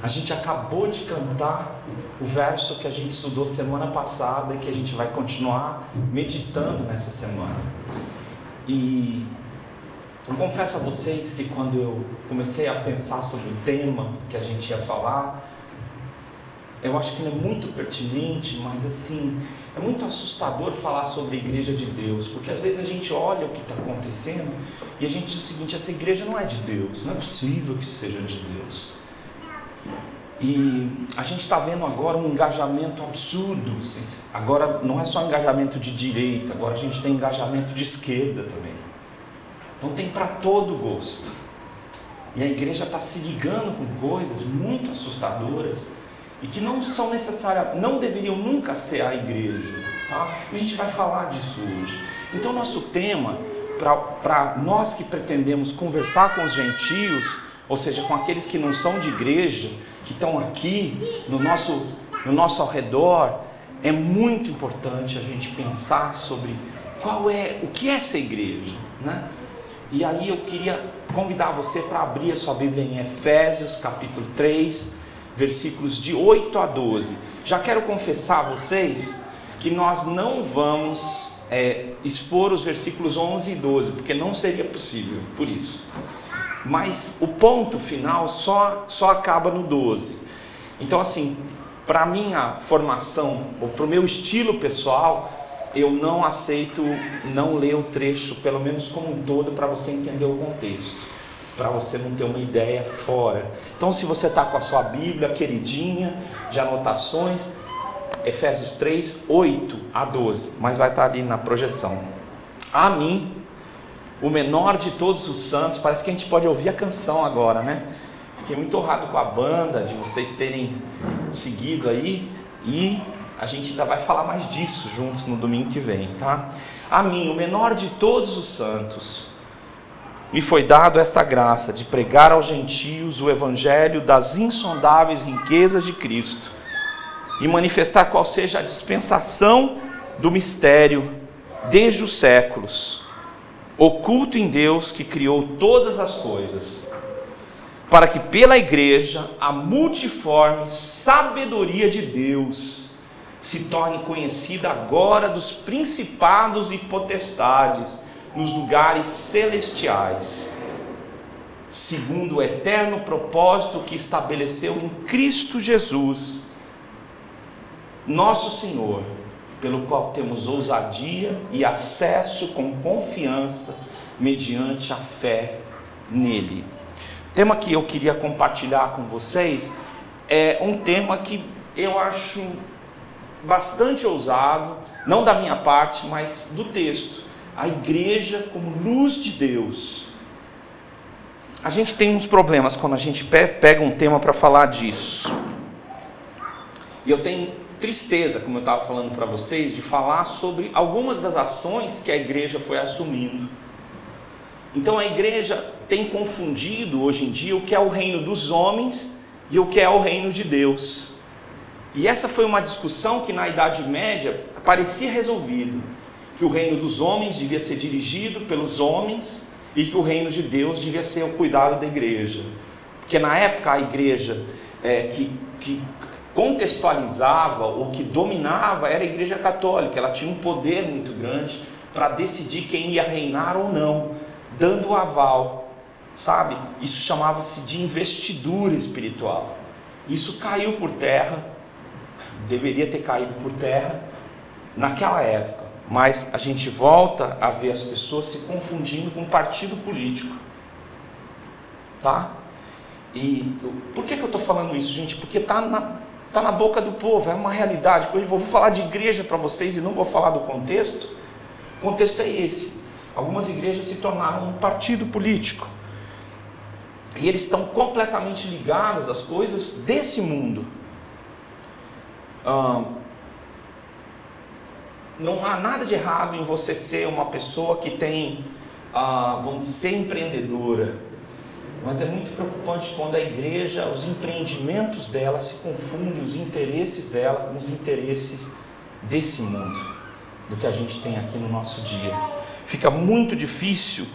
A gente acabou de cantar o verso que a gente estudou semana passada e que a gente vai continuar meditando nessa semana. E eu confesso a vocês que quando eu comecei a pensar sobre o tema que a gente ia falar, eu acho que não é muito pertinente, mas assim, é muito assustador falar sobre a igreja de Deus, porque às vezes a gente olha o que está acontecendo e a gente diz o seguinte: essa igreja não é de Deus, não é possível que seja de Deus. E a gente está vendo agora um engajamento absurdo. Agora não é só engajamento de direita, agora a gente tem engajamento de esquerda também. Então tem para todo gosto. E a igreja está se ligando com coisas muito assustadoras e que não são necessárias, não deveriam nunca ser a igreja, tá? E a gente vai falar disso hoje. Então nosso tema, para nós que pretendemos conversar com os gentios, ou seja, com aqueles que não são de igreja, que estão aqui no nosso ao redor, é muito importante a gente pensar sobre o que é essa igreja, né? E aí eu queria convidar você para abrir a sua Bíblia em Efésios capítulo 3, versículos de 8 a 12. Já quero confessar a vocês que nós não vamos expor os versículos 11 e 12, porque não seria possível por isso. Mas o ponto final só acaba no 12. Então assim, para a minha formação, ou para o meu estilo pessoal, eu não aceito não ler o trecho, pelo menos como um todo, para você entender o contexto, para você não ter uma ideia fora. Então se você está com a sua Bíblia queridinha, de anotações, Efésios 3, 8 a 12, mas vai estar ali na projeção. A mim, o menor de todos os santos, parece que a gente pode ouvir a canção agora, né? Fiquei muito honrado com a banda, de vocês terem seguido aí, e a gente ainda vai falar mais disso juntos no domingo que vem, tá? A mim, o menor de todos os santos, me foi dado esta graça de pregar aos gentios o evangelho das insondáveis riquezas de Cristo e manifestar qual seja a dispensação do mistério desde os séculos, oculto em Deus que criou todas as coisas, para que pela igreja a multiforme sabedoria de Deus se torne conhecida agora dos principados e potestades nos lugares celestiais, segundo o eterno propósito que estabeleceu em Cristo Jesus, nosso Senhor, pelo qual temos ousadia e acesso com confiança mediante a fé nele. O tema que eu queria compartilhar com vocês é um tema que eu acho bastante ousado, não da minha parte, mas do texto. A igreja como luz de Deus. A gente tem uns problemas quando a gente pega um tema para falar disso. E eu tenho tristeza, como eu estava falando para vocês, de falar sobre algumas das ações que a igreja foi assumindo. Então a igreja tem confundido hoje em dia o que é o reino dos homens e o que é o reino de Deus. E essa foi uma discussão que na Idade Média parecia resolvida, que o reino dos homens devia ser dirigido pelos homens e que o reino de Deus devia ser o cuidado da igreja. Porque na época a igreja que contextualizava ou que dominava era a igreja católica. Ela tinha um poder muito grande para decidir quem ia reinar ou não, dando o aval, sabe? Isso chamava-se de investidura espiritual. Isso caiu por terra, deveria ter caído por terra naquela época, mas a gente volta a ver as pessoas se confundindo com partido político, tá? E por que eu estou falando isso, gente? Porque está na boca do povo, é uma realidade. Eu vou falar de igreja para vocês e não vou falar do contexto. O contexto é esse. Algumas igrejas se tornaram um partido político e eles estão completamente ligados às coisas desse mundo. Não há nada de errado em você ser uma pessoa que tem, vamos dizer, ser empreendedora, mas é muito preocupante quando a igreja, os empreendimentos dela se confundem, os interesses dela com os interesses desse mundo, do que a gente tem aqui no nosso dia. Fica muito difícil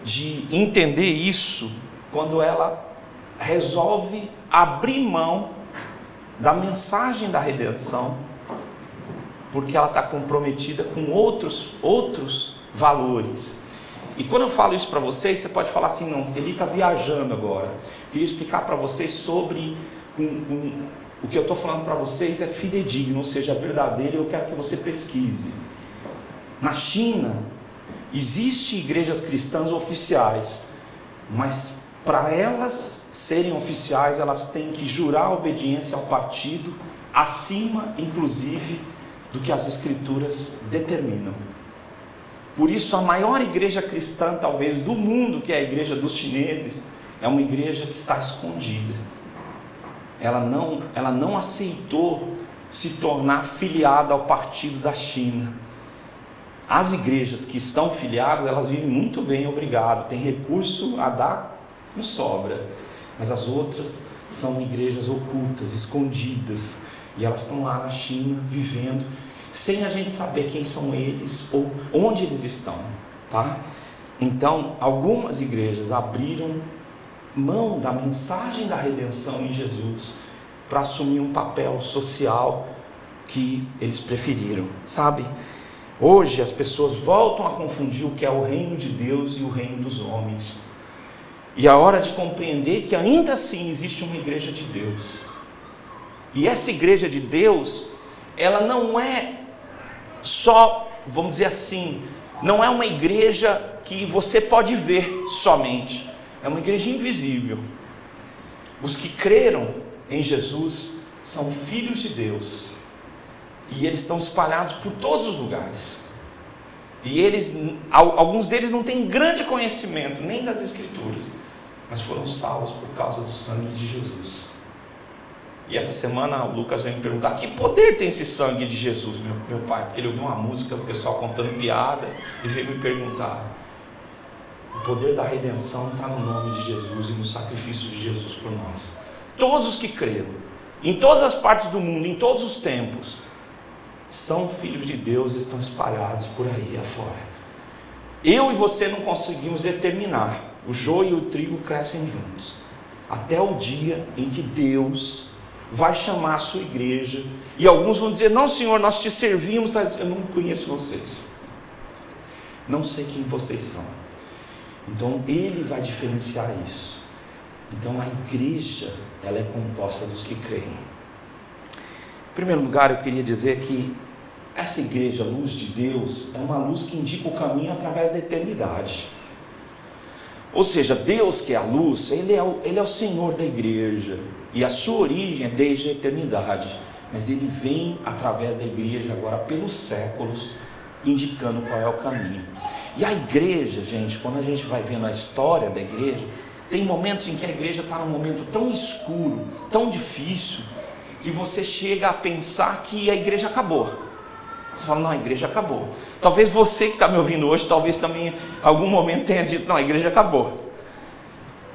de entender isso quando ela resolve abrir mão da mensagem da redenção, porque ela está comprometida com outros valores. E quando eu falo isso para vocês, você pode falar assim, não, ele está viajando agora. Eu queria explicar para vocês sobre o que eu estou falando para vocês é fidedigno, ou seja, verdadeiro, e eu quero que você pesquise. Na China, existem igrejas cristãs oficiais, mas para elas serem oficiais, elas têm que jurar obediência ao partido, acima, inclusive, do que as escrituras determinam. Por isso, a maior igreja cristã, talvez, do mundo, que é a igreja dos chineses, é uma igreja que está escondida. Ela não aceitou se tornar filiada ao partido da China. As igrejas que estão filiadas, elas vivem muito bem, obrigado, tem recurso a dar, não sobra. Mas as outras são igrejas ocultas, escondidas, e elas estão lá na China, vivendo, sem a gente saber quem são eles, ou onde eles estão, tá? Então, algumas igrejas abriram mão da mensagem da redenção em Jesus, para assumir um papel social que eles preferiram, sabe? Hoje as pessoas voltam a confundir o que é o reino de Deus e o reino dos homens. E é hora de compreender que ainda assim existe uma igreja de Deus. E essa igreja de Deus, ela não é só, vamos dizer assim, não é uma igreja que você pode ver somente. É uma igreja invisível. Os que creram em Jesus são filhos de Deus. E eles estão espalhados por todos os lugares. E alguns deles não têm grande conhecimento nem das Escrituras, mas foram salvos por causa do sangue de Jesus. E essa semana o Lucas veio me perguntar: que poder tem esse sangue de Jesus, meu pai? Porque ele ouviu uma música, o pessoal contando piada, e veio me perguntar. O poder da redenção está no nome de Jesus e no sacrifício de Jesus por nós. Todos os que creram, em todas as partes do mundo, em todos os tempos, são filhos de Deus e estão espalhados por aí afora. Eu e você não conseguimos determinar. O joio e o trigo crescem juntos, até o dia em que Deus vai chamar a sua igreja. E alguns vão dizer: não, Senhor, nós te servimos. Eu não conheço vocês, não sei quem vocês são. Então Ele vai diferenciar isso. Então a igreja, ela é composta dos que creem. Em primeiro lugar, eu queria dizer que essa igreja, luz de Deus, é uma luz que indica o caminho através da eternidade. Ou seja, Deus, que é a luz, Ele é o Senhor da igreja, e a sua origem é desde a eternidade, mas Ele vem através da igreja agora pelos séculos, indicando qual é o caminho. E a igreja, gente, quando a gente vai vendo a história da igreja, tem momentos em que a igreja está num momento tão escuro, tão difícil, que você chega a pensar que a igreja acabou. Você fala: não, a igreja acabou. Talvez você que está me ouvindo hoje, talvez também em algum momento tenha dito: não, a igreja acabou.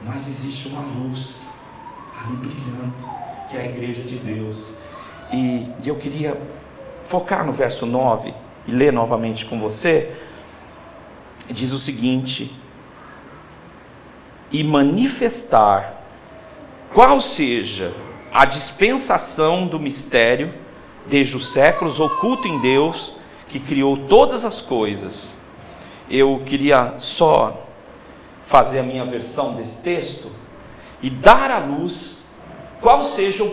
Mas existe uma luz ali brilhando, que é a igreja de Deus. E eu queria focar no verso 9 e ler novamente com você. Diz o seguinte: e manifestar qual seja a dispensação do mistério desde os séculos, oculto em Deus, que criou todas as coisas. Eu queria só fazer a minha versão desse texto e dar à luz qual seja o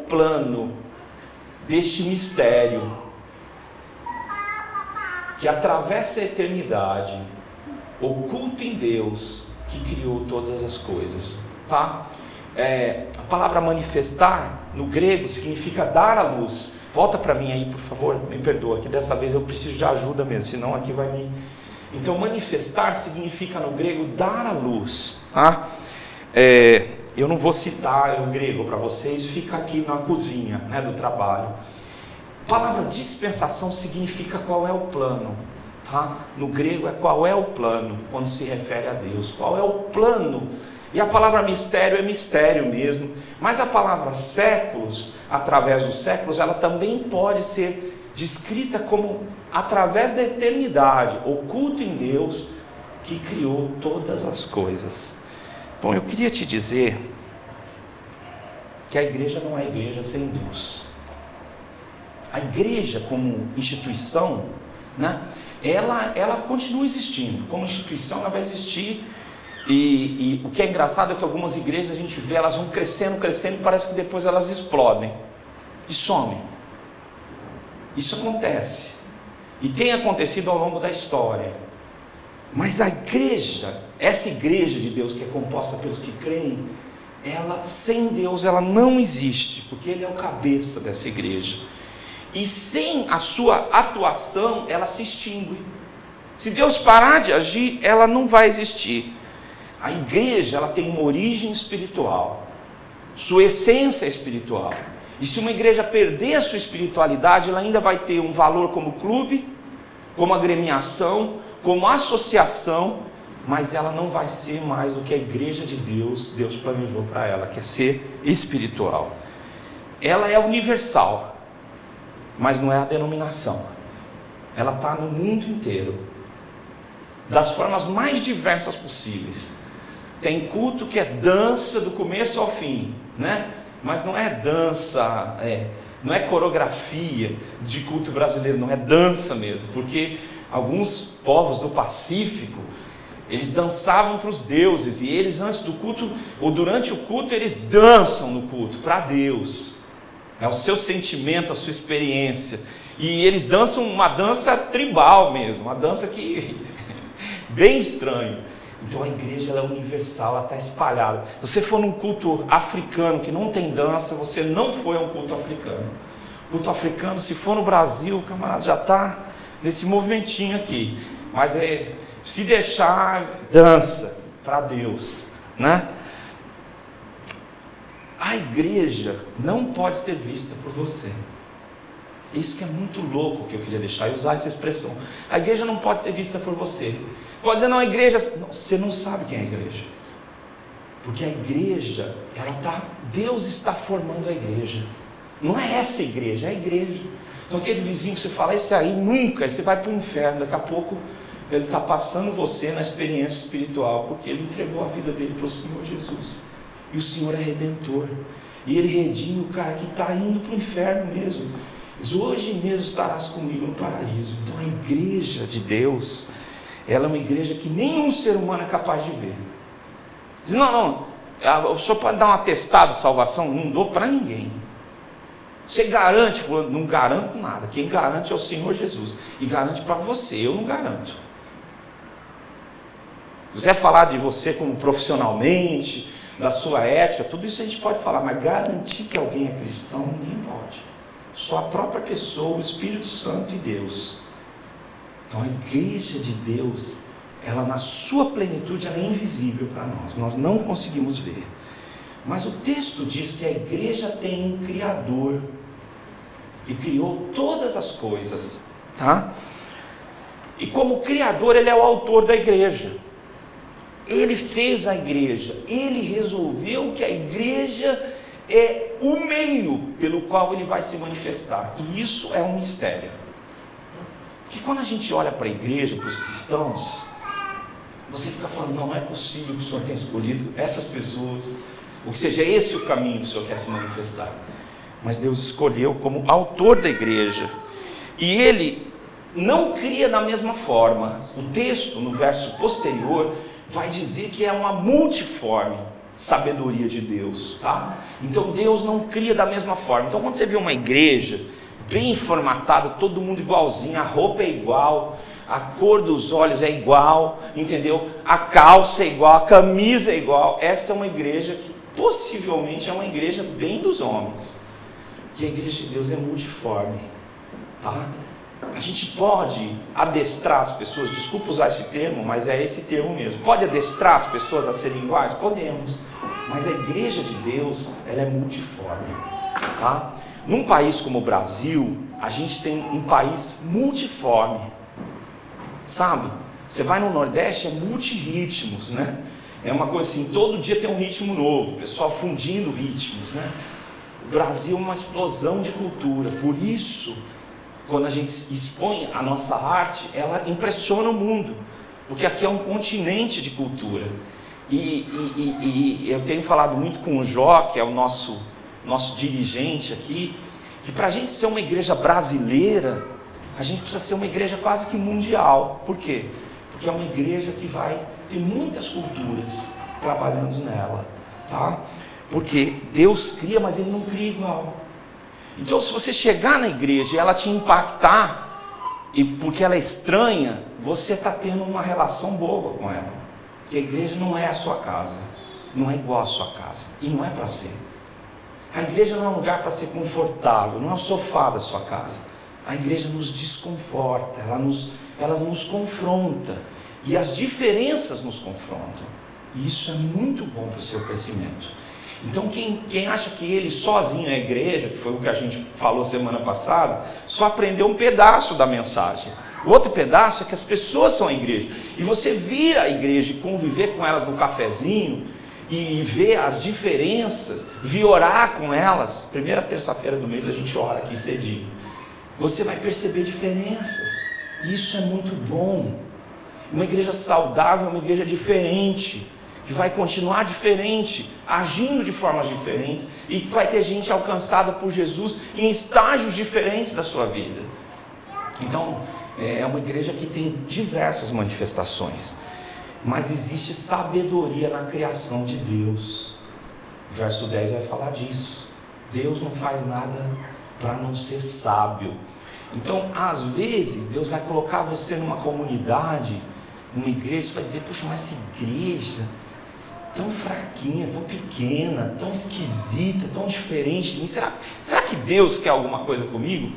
plano deste mistério que atravessa a eternidade, oculto em Deus, que criou todas as coisas, tá? A palavra manifestar no grego significa dar à luz. Volta para mim aí, por favor, me perdoa, que dessa vez eu preciso de ajuda mesmo, senão aqui vai me... Então manifestar significa no grego dar à luz, tá? Eu não vou citar o grego para vocês, fica aqui na cozinha, né, do trabalho. A palavra dispensação significa qual é o plano, tá? No grego é qual é o plano, quando se refere a Deus, qual é o plano. E a palavra mistério é mistério mesmo, mas a palavra séculos, através dos séculos, ela também pode ser descrita como através da eternidade, oculto em Deus, que criou todas as coisas. Bom, eu queria te dizer que a igreja não é igreja sem Deus. A igreja como instituição, né, ela continua existindo. Como instituição ela vai existir. E o que é engraçado é que algumas igrejas a gente vê, elas vão crescendo, crescendo, e parece que depois elas explodem e somem. Isso acontece. E tem acontecido ao longo da história. Mas a igreja, essa igreja de Deus que é composta pelos que creem, ela sem Deus ela não existe, porque Ele é o cabeça dessa igreja. E sem a sua atuação ela se extingue. Se Deus parar de agir, ela não vai existir. A igreja ela tem uma origem espiritual, sua essência é espiritual. E se uma igreja perder a sua espiritualidade, ela ainda vai ter um valor como clube, como agremiação, como associação, mas ela não vai ser mais o que a igreja de Deus planejou para ela, que é ser espiritual. Ela é universal, mas não é a denominação. Ela está no mundo inteiro, das formas mais diversas possíveis. Tem culto que é dança do começo ao fim, né? Mas não é dança, não é coreografia de culto brasileiro, não é dança mesmo, porque alguns povos do Pacífico, eles dançavam para os deuses, e eles antes do culto, ou durante o culto, eles dançam no culto, para Deus. É o seu sentimento, a sua experiência. E eles dançam uma dança tribal mesmo, uma dança que bem estranha. Então a igreja ela é universal, ela está espalhada. Se você for num culto africano que não tem dança, você não foi a um culto africano. Culto africano, se for no Brasil, o camarada já está nesse movimentinho aqui. Mas se deixar, dança para Deus, né? A igreja não pode ser vista por você. Isso que é muito louco que eu queria deixar e usar essa expressão. A igreja não pode ser vista por você. Pode dizer, não, a igreja... Você não sabe quem é a igreja. Porque a igreja, Deus está formando a igreja. Não é essa igreja, é a igreja. Então aquele vizinho que você fala, esse aí nunca, você vai para o inferno. Daqui a pouco ele está passando você na experiência espiritual, porque ele entregou a vida dele para o Senhor Jesus. E o Senhor é redentor. E Ele redime o cara que está indo para o inferno mesmo. Diz, hoje mesmo estarás comigo no paraíso. Então a igreja de Deus, ela é uma igreja que nenhum ser humano é capaz de ver. Diz, não, o senhor pode dar um atestado de salvação? Não dou para ninguém. Você garante? Não garanto nada. Quem garante é o Senhor Jesus. E garante para você, eu não garanto. Se quiser falar de você como profissionalmente, da sua ética, tudo isso a gente pode falar, mas garantir que alguém é cristão, ninguém pode. Só a própria pessoa, o Espírito Santo e Deus. Então a igreja de Deus, ela na sua plenitude, ela é invisível para nós não conseguimos ver. Mas o texto diz que a igreja tem um Criador, que criou todas as coisas, tá? E como Criador, Ele é o autor da igreja. Ele fez a igreja, Ele resolveu que a igreja é o meio pelo qual Ele vai se manifestar, e isso é um mistério, porque quando a gente olha para a igreja, para os cristãos, você fica falando, não é possível que o Senhor tenha escolhido essas pessoas, ou que seja esse o caminho que o Senhor quer se manifestar, mas Deus escolheu como autor da igreja, e Ele não cria da mesma forma. O texto no verso posterior vai dizer que é uma multiforme sabedoria de Deus, tá? Então Deus não cria da mesma forma. Então quando você vê uma igreja bem formatada, todo mundo igualzinho, a roupa é igual, a cor dos olhos é igual, entendeu? A calça é igual, a camisa é igual. Essa é uma igreja que possivelmente é uma igreja bem dos homens, que a igreja de Deus é multiforme, tá? A gente pode adestrar as pessoas, desculpa usar esse termo, mas é esse termo mesmo. Pode adestrar as pessoas a serem iguais? Podemos. Mas a igreja de Deus, ela é multiforme, tá? Num país como o Brasil, a gente tem um país multiforme, sabe? Você vai no Nordeste, é multirritmos, né? É uma coisa assim, todo dia tem um ritmo novo, o pessoal fundindo ritmos, né? O Brasil é uma explosão de cultura, por isso... Quando a gente expõe a nossa arte, ela impressiona o mundo, porque aqui é um continente de cultura. E eu tenho falado muito com o Jó, que é o nosso dirigente aqui, que para a gente ser uma igreja brasileira, a gente precisa ser uma igreja quase que mundial. Por quê? Porque é uma igreja que vai ter muitas culturas trabalhando nela, tá? Porque Deus cria, mas Ele não cria igual. Então, se você chegar na igreja e ela te impactar, e porque ela é estranha, você está tendo uma relação boa com ela. Porque a igreja não é a sua casa, não é igual à sua casa, e não é para ser. A igreja não é um lugar para ser confortável, não é o sofá da sua casa. A igreja nos desconforta, ela nos confronta, e as diferenças nos confrontam. E isso é muito bom para o seu crescimento. Então quem acha que ele sozinho é a igreja, que foi o que a gente falou semana passada, só aprendeu um pedaço da mensagem. O outro pedaço é que as pessoas são a igreja. E você vir à igreja e conviver com elas no cafezinho, e ver as diferenças, vir orar com elas. Primeira terça-feira do mês a gente ora aqui cedinho. Você vai perceber diferenças. E isso é muito bom. Uma igreja saudável é uma igreja diferente, que vai continuar diferente, agindo de formas diferentes, e que vai ter gente alcançada por Jesus em estágios diferentes da sua vida. Então, é uma igreja que tem diversas manifestações, mas existe sabedoria na criação de Deus. O verso 10 vai falar disso. Deus não faz nada para não ser sábio. Então, às vezes, Deus vai colocar você numa comunidade, numa igreja, você vai dizer, puxa, mas essa igreja tão fraquinha, tão pequena, tão esquisita, tão diferente de mim. Será que Deus quer alguma coisa comigo?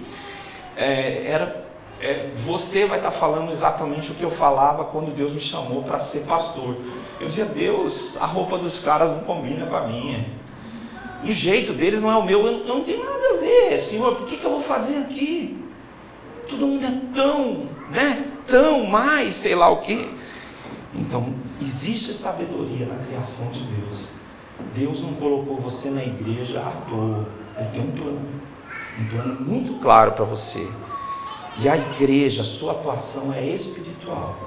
Você vai estar falando exatamente o que eu falava quando Deus me chamou para ser pastor. Eu dizia, Deus, a roupa dos caras não combina com a minha, o jeito deles não é o meu, eu não tenho nada a ver. Senhor, por que eu vou fazer aqui? Todo mundo é tão mais, sei lá o quê. Então, existe sabedoria na criação de Deus. Deus não colocou você na igreja à toa. Ele tem um plano muito claro para você. E a igreja, a sua atuação é espiritual.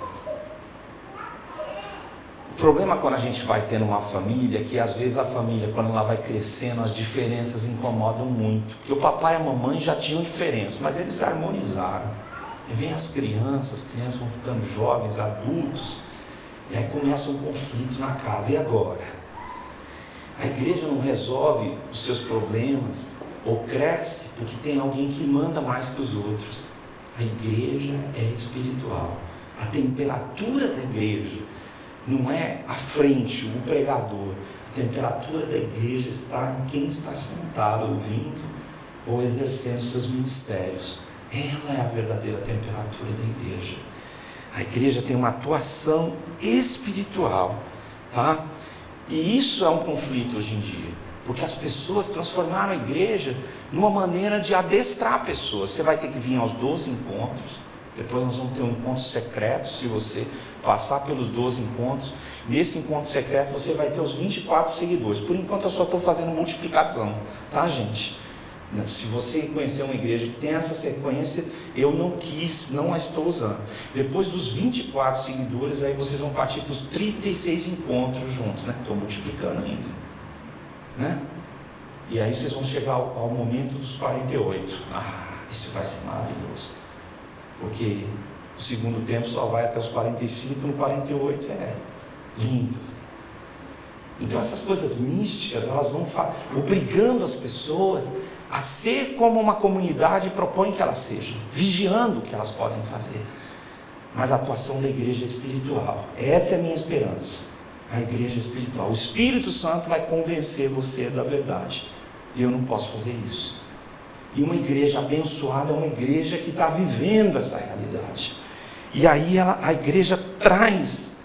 O problema quando a gente vai tendo uma família, que às vezes a família, quando ela vai crescendo, as diferenças incomodam muito. Porque o papai e a mamãe já tinham diferença, mas eles se harmonizaram. E vem as crianças vão ficando jovens, adultos, e aí começa um conflito na casa. E agora? A igreja não resolve os seus problemas, ou cresce, porque tem alguém que manda mais que os outros. A igreja é espiritual. A temperatura da igreja não é a frente, o pregador. A temperatura da igreja está em quem está sentado, ouvindo ou exercendo seus ministérios. Ela é a verdadeira temperatura da igreja. A igreja tem uma atuação espiritual, tá? E isso é um conflito hoje em dia, porque as pessoas transformaram a igreja numa maneira de adestrar pessoas. Você vai ter que vir aos 12 encontros, depois nós vamos ter um encontro secreto. Se você passar pelos 12 encontros, nesse encontro secreto você vai ter os 24 seguidores. Por enquanto eu só estou fazendo multiplicação, tá, gente? Se você conhecer uma igreja que tem essa sequência, eu não a estou usando. Depois dos 24 seguidores, aí vocês vão partir para os 36 encontros juntos, né? Estou multiplicando ainda, né? E aí vocês vão chegar ao momento dos 48. Isso vai ser maravilhoso, porque o segundo tempo só vai até os 45, no 48 é lindo. Então essas coisas místicas, elas vão obrigando as pessoas a ser como uma comunidade propõe que elas sejam, vigiando o que elas podem fazer. Mas a atuação da igreja é espiritual. Essa é a minha esperança. A igreja espiritual. O Espírito Santo vai convencer você da verdade. E eu não posso fazer isso. E uma igreja abençoada é uma igreja que está vivendo essa realidade. E aí a igreja traz,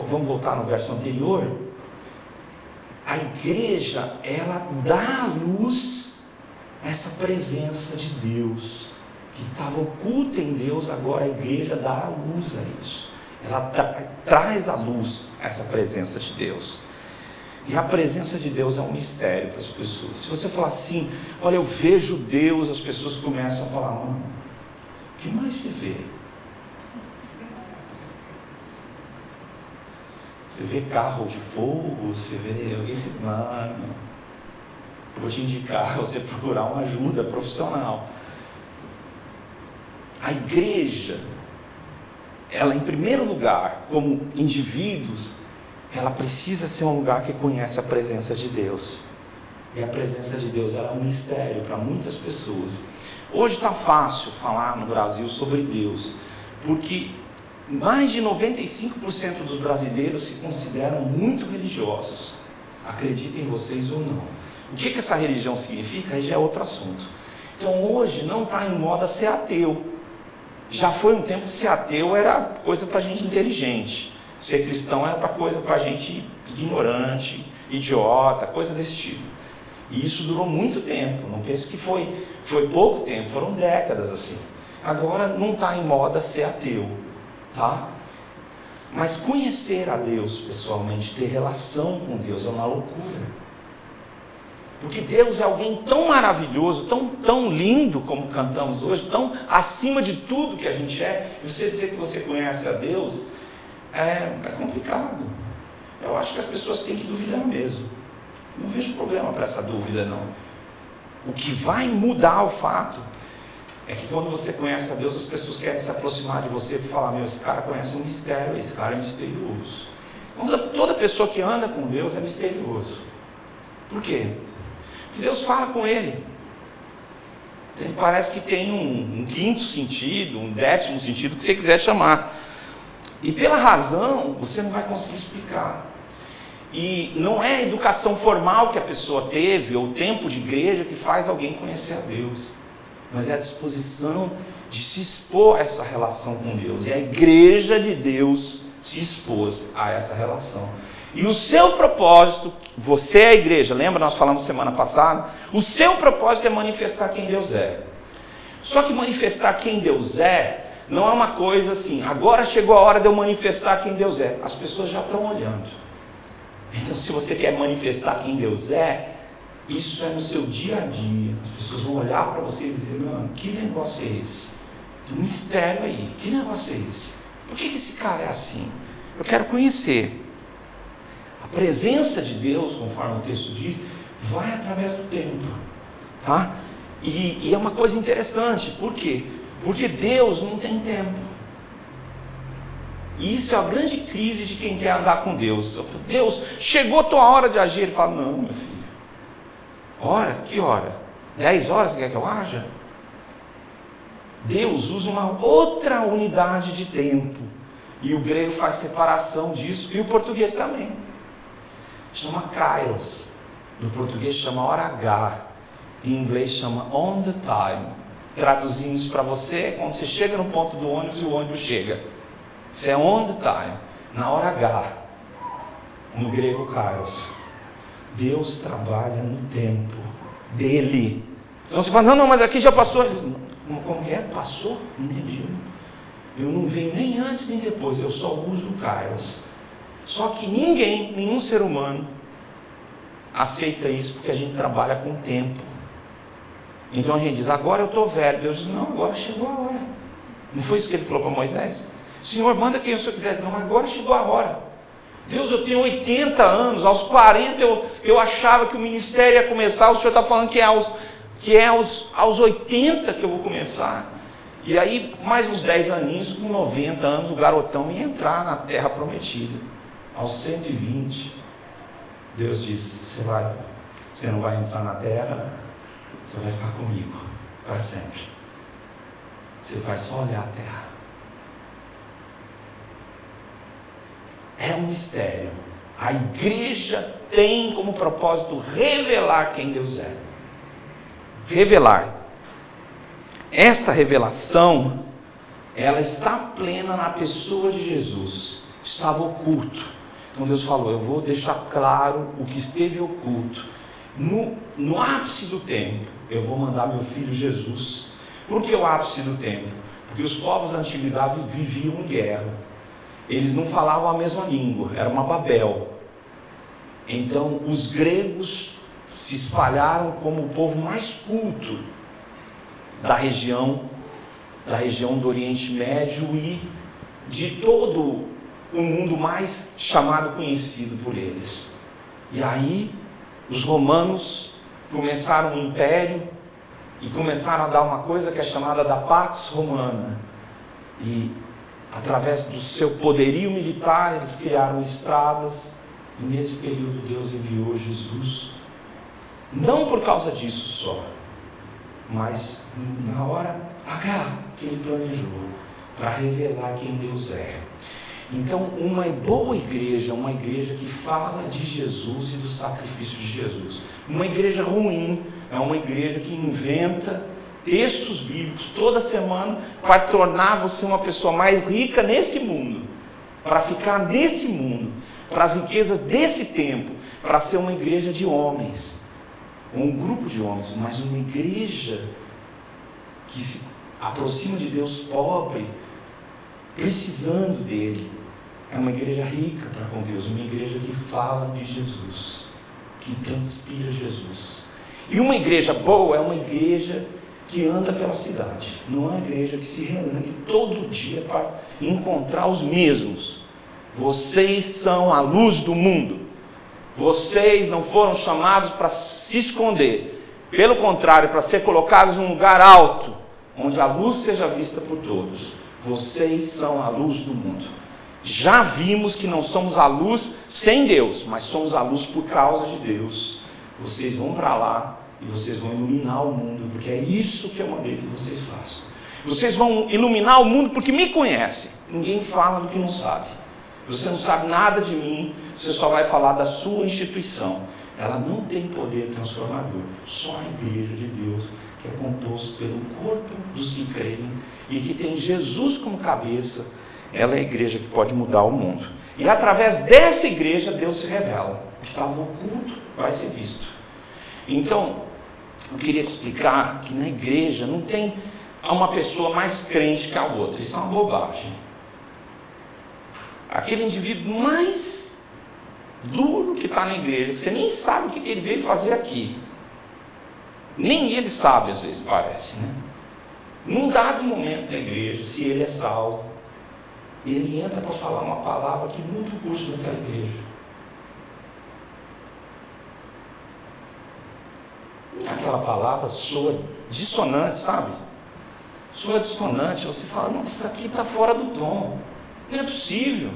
vamos voltar no verso anterior, a igreja, ela dá à luz essa presença de Deus, que estava oculta em Deus, agora a igreja dá à luz a isso. Ela traz à luz essa presença de Deus. E a presença de Deus é um mistério para as pessoas. Se você falar assim, olha, eu vejo Deus, as pessoas começam a falar, mano, o que mais você vê? Você vê carro de fogo, você vê alguém se... Não, eu vou te indicar você procurar uma ajuda profissional. A igreja, ela em primeiro lugar, como indivíduos, ela precisa ser um lugar que conhece a presença de Deus. E a presença de Deus ela é um mistério para muitas pessoas. Hoje está fácil falar no Brasil sobre Deus, porque mais de 95% dos brasileiros se consideram muito religiosos. Acreditem vocês ou não. O que essa religião significa? Aí já é outro assunto. Então hoje não está em moda ser ateu. Já foi um tempo que ser ateu era coisa para gente inteligente. Ser cristão era coisa para gente ignorante, idiota, coisa desse tipo. E isso durou muito tempo. Não pense que foi pouco tempo, foram décadas assim. Agora não está em moda ser ateu, tá? Mas conhecer a Deus pessoalmente, ter relação com Deus é uma loucura. Porque Deus é alguém tão maravilhoso, tão lindo como cantamos hoje, tão acima de tudo que a gente é. E você dizer que você conhece a Deus é complicado. Eu acho que as pessoas têm que duvidar mesmo. Não vejo problema para essa dúvida não. O que vai mudar o fato é que quando você conhece a Deus, as pessoas querem se aproximar de você e falar, meu, esse cara conhece um mistério, esse cara é misterioso. Toda pessoa que anda com Deus é misterioso. Por quê? Porque Deus fala com ele. Ele parece que tem um quinto sentido, um 10º sentido, que você quiser chamar. E pela razão, você não vai conseguir explicar. E não é a educação formal que a pessoa teve, ou o tempo de igreja, que faz alguém conhecer a Deus. Mas é a disposição de se expor a essa relação com Deus. E a igreja de Deus se expôs a essa relação. E o seu propósito, você é a igreja, lembra? Nós falamos semana passada? O seu propósito é manifestar quem Deus é. Só que manifestar quem Deus é, não é uma coisa assim, agora chegou a hora de eu manifestar quem Deus é. As pessoas já estão olhando. Então se você quer manifestar quem Deus é, isso é no seu dia a dia. As pessoas vão olhar para você e dizer, mano, que negócio é esse? Tem um mistério aí, que negócio é esse? Por que esse cara é assim? Eu quero conhecer. A presença de Deus, conforme o texto diz, vai através do tempo, tá? E é uma coisa interessante, por quê? Porque Deus não tem tempo. E isso é a grande crise de quem quer andar com Deus. Deus, chegou a tua hora de agir. Ele fala, não, meu filho. Hora? Que hora? 10 horas você quer que eu haja? Deus usa uma outra unidade de tempo. E o grego faz separação disso, e o português também. Chama kairos. No português chama hora H. Em inglês chama on the time. Traduzindo isso para você, é quando você chega no ponto do ônibus e o ônibus chega. Isso é on the time, na hora H. No grego kairos. Deus trabalha no tempo dele. Então você fala, não, mas aqui já passou. Eles, como que é? Passou? Não entendi. Eu não venho nem antes nem depois, eu só uso o kairos. Só que nenhum ser humano aceita isso, porque a gente trabalha com o tempo. Então a gente diz, agora eu estou velho. Deus diz, não, agora chegou a hora. Não foi isso que ele falou para Moisés? Senhor, manda quem o Senhor quiser. Não, agora chegou a hora. Deus, eu tenho 80 anos, aos 40 eu achava que o ministério ia começar. O Senhor está falando que é aos 80 que eu vou começar. E aí, mais uns 10 aninhos, com 90 anos, o garotão ia entrar na terra prometida. Aos 120, Deus disse, você não vai entrar na terra, você vai ficar comigo para sempre. Você vai só olhar a terra. É um mistério. A igreja tem como propósito revelar quem Deus é. Revelar. Essa revelação, ela está plena na pessoa de Jesus. Estava oculto. Então Deus falou, eu vou deixar claro o que esteve oculto. No ápice do tempo, eu vou mandar meu filho Jesus. Por que o ápice do tempo? Porque os povos da antiguidade viviam em guerra. Eles não falavam a mesma língua, era uma Babel. Então os gregos se espalharam como o povo mais culto da região do Oriente Médio e de todo o mundo mais chamado, conhecido por eles. E aí, os romanos começaram um império e começaram a dar uma coisa que é chamada da Pax Romana. E, através do seu poderio militar, eles criaram estradas. E nesse período Deus enviou Jesus. Não por causa disso só, mas na hora H que ele planejou, para revelar quem Deus é. Então, uma boa igreja, uma igreja que fala de Jesus e do sacrifício de Jesus. Uma igreja ruim é uma igreja que inventa textos bíblicos toda semana para tornar você uma pessoa mais rica nesse mundo, para ficar nesse mundo, para as riquezas desse tempo, para ser uma igreja de homens, um grupo de homens, mas uma igreja que se aproxima de Deus pobre, precisando dele. É uma igreja rica para com Deus, uma igreja que fala de Jesus, que transpira Jesus. E uma igreja boa é uma igreja que anda pela cidade, não é uma igreja que se reúne todo dia para encontrar os mesmos. Vocês são a luz do mundo, vocês não foram chamados para se esconder, pelo contrário, para ser colocados em um lugar alto, onde a luz seja vista por todos. Vocês são a luz do mundo. Já vimos que não somos a luz sem Deus, mas somos a luz por causa de Deus. Vocês vão para lá e vocês vão iluminar o mundo, porque é isso que eu mandei que vocês façam. Vocês vão iluminar o mundo porque me conhecem. Ninguém fala do que não sabe. Você não sabe nada de mim, você só vai falar da sua instituição. Ela não tem poder transformador. Só a igreja de Deus, que é composto pelo corpo dos que creem e que tem Jesus como cabeça, ela é a igreja que pode mudar o mundo. E através dessa igreja Deus se revela. O que estava oculto vai ser visto. Então, eu queria explicar que na igreja não tem uma pessoa mais crente que a outra. Isso é uma bobagem. Aquele indivíduo mais duro que está na igreja, você nem sabe o que ele veio fazer aqui. Nem ele sabe, às vezes parece, né? Num dado momento da igreja, se ele é salvo, ele entra para falar uma palavra que muito custa naquela igreja. Aquela palavra soa dissonante, sabe? Soa dissonante, você fala, não, isso aqui está fora do tom, não é possível.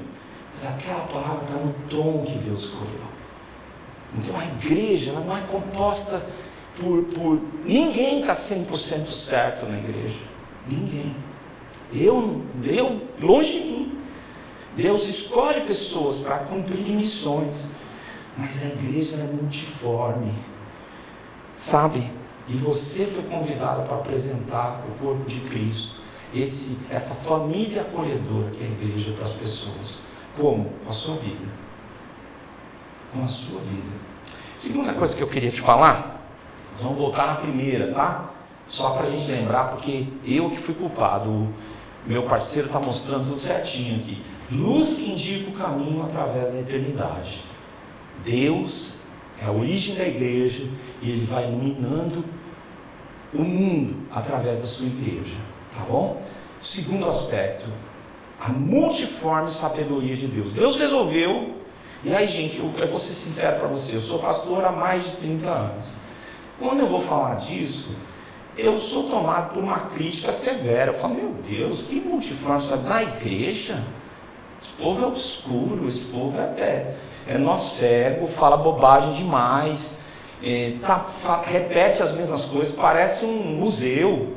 Mas aquela palavra está no tom que Deus escolheu. Então a igreja ela não é composta por ninguém está 100% certo na igreja. Ninguém. Eu longe de mim. Deus escolhe pessoas para cumprir missões, mas a igreja é multiforme, sabe? E você foi convidado para apresentar o corpo de Cristo, essa família acolhedora que é a igreja para as pessoas. Como? Com a sua vida. Com a sua vida. Segunda coisa que eu queria te falar, vamos voltar na primeira, tá? Só para a gente lembrar, porque eu que fui culpado. O meu parceiro está mostrando tudo certinho aqui. Luz que indica o caminho através da eternidade. Deus é a origem da igreja e Ele vai iluminando o mundo através da sua igreja. Tá bom? Segundo aspecto, a multiforme sabedoria de Deus. Deus resolveu, e aí gente, eu vou ser sincero para você, eu sou pastor há mais de 30 anos. Quando eu vou falar disso, eu sou tomado por uma crítica severa. Eu falo, meu Deus, que multiforme, sabe? Na igreja, esse povo é obscuro, esse povo é nó cego, fala bobagem demais, repete as mesmas coisas, parece um museu.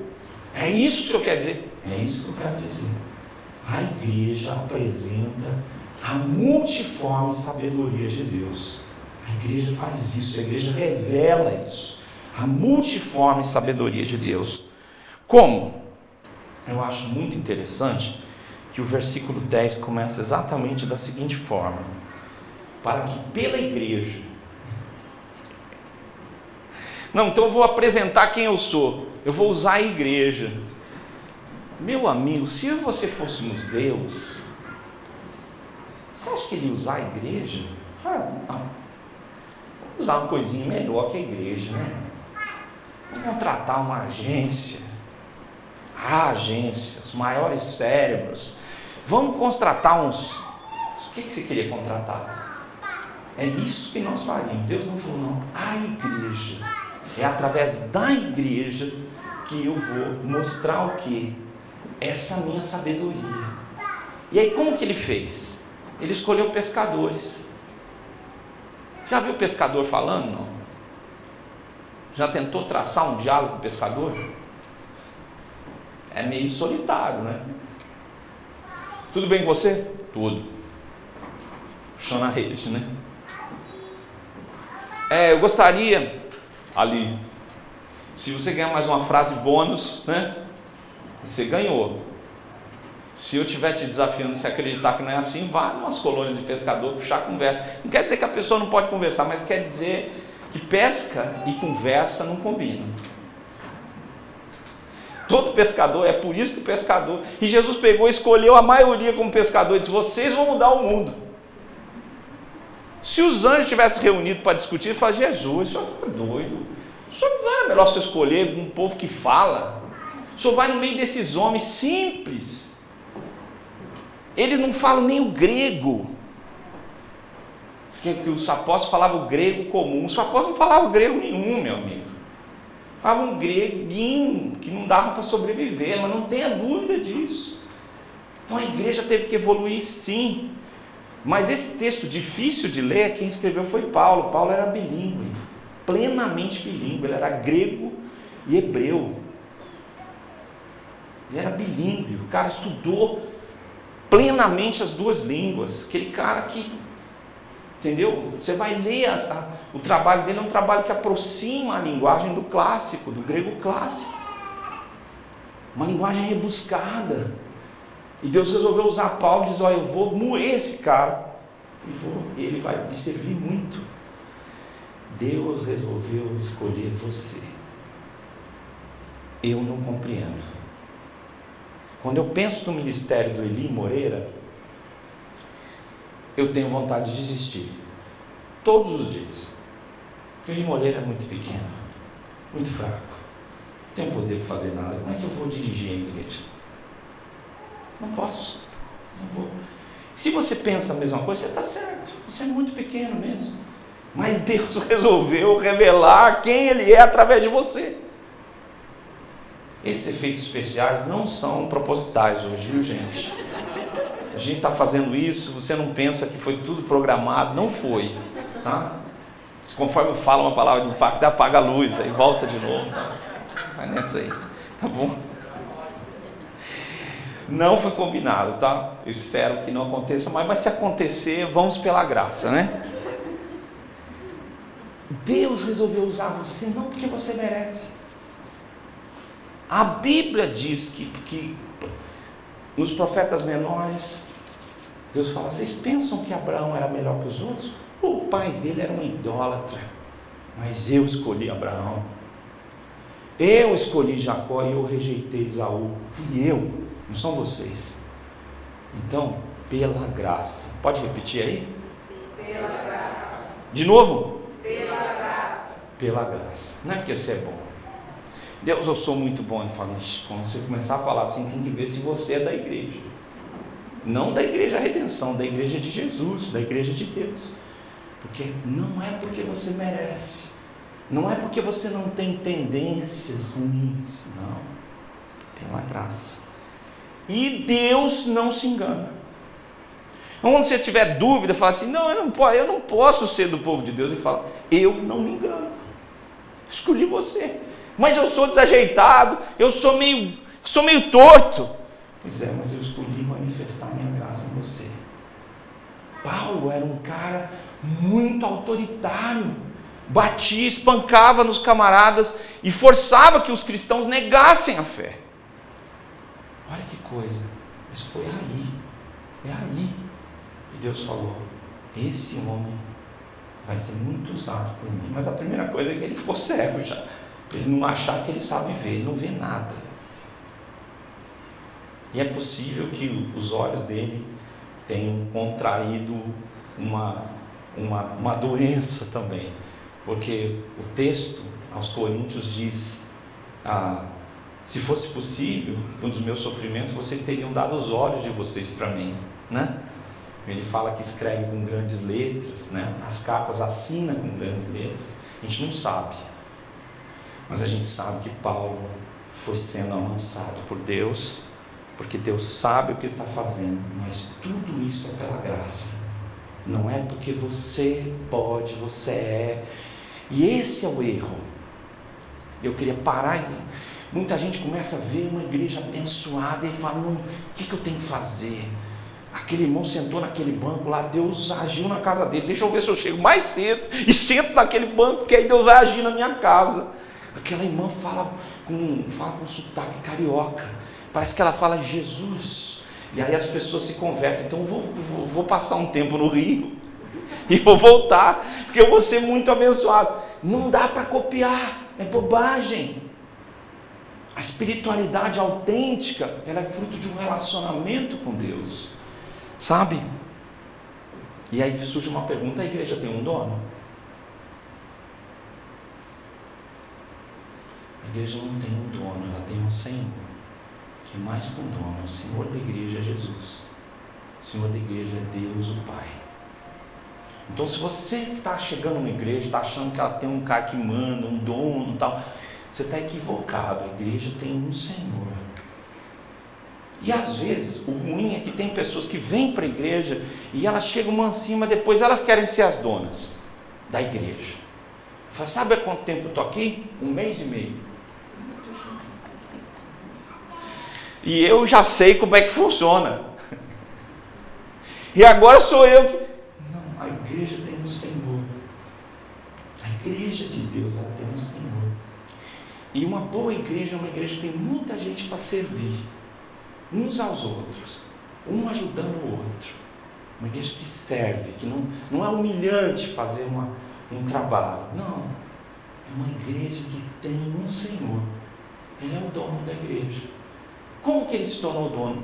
É isso que o senhor quer dizer? É isso que eu quero dizer. A igreja apresenta a multiforme sabedoria de Deus. A igreja faz isso, a igreja revela isso. A multiforme sabedoria de Deus. Como? Eu acho muito interessante que o versículo 10 começa exatamente da seguinte forma: para que pela igreja... Não, então eu vou apresentar quem eu sou. Eu vou usar a igreja. Meu amigo, se você fôssemos Deus, você acha que ele ia usar a igreja? Não. Vamos usar uma coisinha melhor que a igreja, né? Vamos contratar uma agência. A agência, os maiores cérebros. Vamos contratar uns O que você queria contratar? É isso que nós faríamos. Deus não falou, não. A igreja. É através da igreja que eu vou mostrar o quê? Essa minha sabedoria. E aí como que ele fez? Ele escolheu pescadores. Já viu pescador falando? Não? Já tentou traçar um diálogo com o pescador? É meio solitário, né? Tudo bem com você? Tudo. Puxando a rede, né? Eu gostaria, ali, se você ganhar mais uma frase bônus, né? Você ganhou. Se eu estiver te desafiando, se acreditar que não é assim, vá em umas colônias de pescador, puxar conversa. Não quer dizer que a pessoa não pode conversar, mas quer dizer que pesca e conversa não combinam. Todo pescador, é por isso que o pescador... E Jesus pegou e escolheu a maioria como pescador e disse, vocês vão mudar o mundo. Se os anjos tivessem reunido para discutir, ele fala, Jesus, o senhor está doido. O senhor não era melhor você escolher um povo que fala? O senhor vai no meio desses homens simples. Eles não falam nem o grego. Que os apóstolos falavam o grego comum. Os apóstolos não falavam grego nenhum, meu amigo. Falavam um greguinho que não dava para sobreviver, mas não tenha dúvida disso. Então a igreja teve que evoluir sim. Mas esse texto difícil de ler, quem escreveu foi Paulo. Paulo era bilíngue, plenamente bilíngue. Ele era grego e hebreu. Ele era bilíngue. O cara estudou plenamente as duas línguas. Aquele cara que, entendeu? Você vai ler o trabalho dele, é um trabalho que aproxima a linguagem do clássico, do grego clássico. Uma linguagem rebuscada. E Deus resolveu usar Paulo e diz, eu vou moer esse cara. Ele vai me servir muito. Deus resolveu escolher você. Eu não compreendo. Quando eu penso no ministério do Eli Moreira, eu tenho vontade de desistir. Todos os dias. Porque o Eli Moreira é muito pequeno, muito fraco. Não tem poder para fazer nada. Como é que eu vou dirigir a igreja? Não posso. Não vou. Se você pensa a mesma coisa, você está certo. Você é muito pequeno mesmo. Mas Deus resolveu revelar quem Ele é através de você. Esses efeitos especiais não são propositais hoje, viu, gente? A gente está fazendo isso, você não pensa que foi tudo programado, não foi, tá? Conforme fala uma palavra de impacto, apaga a luz, aí volta de novo, tá? Vai nessa aí, tá bom? Não foi combinado, tá? Eu espero que não aconteça, mas se acontecer, vamos pela graça, né? Deus resolveu usar você não porque você merece. A Bíblia diz que nos profetas menores, Deus fala, vocês pensam que Abraão era melhor que os outros? O pai dele era um idólatra, mas eu escolhi Abraão. Eu escolhi Jacó e eu rejeitei Esaú. Fui eu, não são vocês. Então, pela graça. Pode repetir aí? Pela graça. De novo? Pela graça. Pela graça. Não é porque você é bom. Deus, eu sou muito bom. Ele fala, quando você começar a falar assim, tem que ver se você é da igreja. Não da igreja Redenção, da igreja de Jesus, da igreja de Deus. Porque não é porque você merece. Não é porque você não tem tendências ruins. Não. Pela graça. E Deus não se engana. Então, quando você tiver dúvida, fala assim, não, eu não posso ser do povo de Deus. Ele fala, eu não me engano. Escolhi você. Mas eu sou desajeitado, eu sou meio torto. Pois é, mas eu escolhi manifestar minha graça em você. Paulo era um cara muito autoritário. Batia, espancava nos camaradas e forçava que os cristãos negassem a fé. Olha que coisa. Mas foi aí. É aí. E Deus falou, esse homem vai ser muito usado por mim. Mas a primeira coisa é que ele ficou cego já. Para ele não achar que ele sabe ver, ele não vê nada. E é possível que os olhos dele tenham contraído uma doença também. Porque o texto aos Coríntios diz, se fosse possível, um dos meus sofrimentos, vocês teriam dado os olhos de vocês para mim, né? Ele fala que escreve com grandes letras, né? As cartas assina com grandes letras. A gente não sabe. Mas a gente sabe que Paulo foi sendo amansado por Deus, porque Deus sabe o que está fazendo, mas tudo isso é pela graça. Não é porque você pode, você é. E esse é o erro. Eu queria parar e muita gente começa a ver uma igreja abençoada e fala, o que eu tenho que fazer? Aquele irmão sentou naquele banco lá, Deus agiu na casa dele, deixa eu ver se eu chego mais cedo e sento naquele banco, que aí Deus vai agir na minha casa. Aquela irmã fala com sotaque carioca, parece que ela fala Jesus, e aí as pessoas se convertem. Então eu vou passar um tempo no Rio e vou voltar, porque eu vou ser muito abençoado. Não dá para copiar, é bobagem. A espiritualidade autêntica, ela é fruto de um relacionamento com Deus, sabe? E aí surge uma pergunta: a igreja tem um dono? A igreja não tem um dono, ela tem um Senhor. Que mais que um dono, o Senhor da igreja é Jesus. O Senhor da igreja é Deus o Pai. Então, se você está chegando numa igreja, está achando que ela tem um cara que manda, um dono e tal, você está equivocado. A igreja tem um Senhor. E às vezes, o ruim é que tem pessoas que vêm para a igreja e elas chegam mansinho, mas depois elas querem ser as donas da igreja. Fala, sabe há quanto tempo eu estou aqui? 1 mês e meio. E eu já sei como é que funciona. E agora sou eu que... Não, a igreja tem um Senhor. A igreja de Deus, ela tem um Senhor. E uma boa igreja é uma igreja que tem muita gente para servir, uns aos outros, um ajudando o outro. Uma igreja que serve, que não é humilhante fazer um trabalho. Não, é uma igreja que tem um Senhor. Ele é o dono da igreja. Como que ele se tornou dono?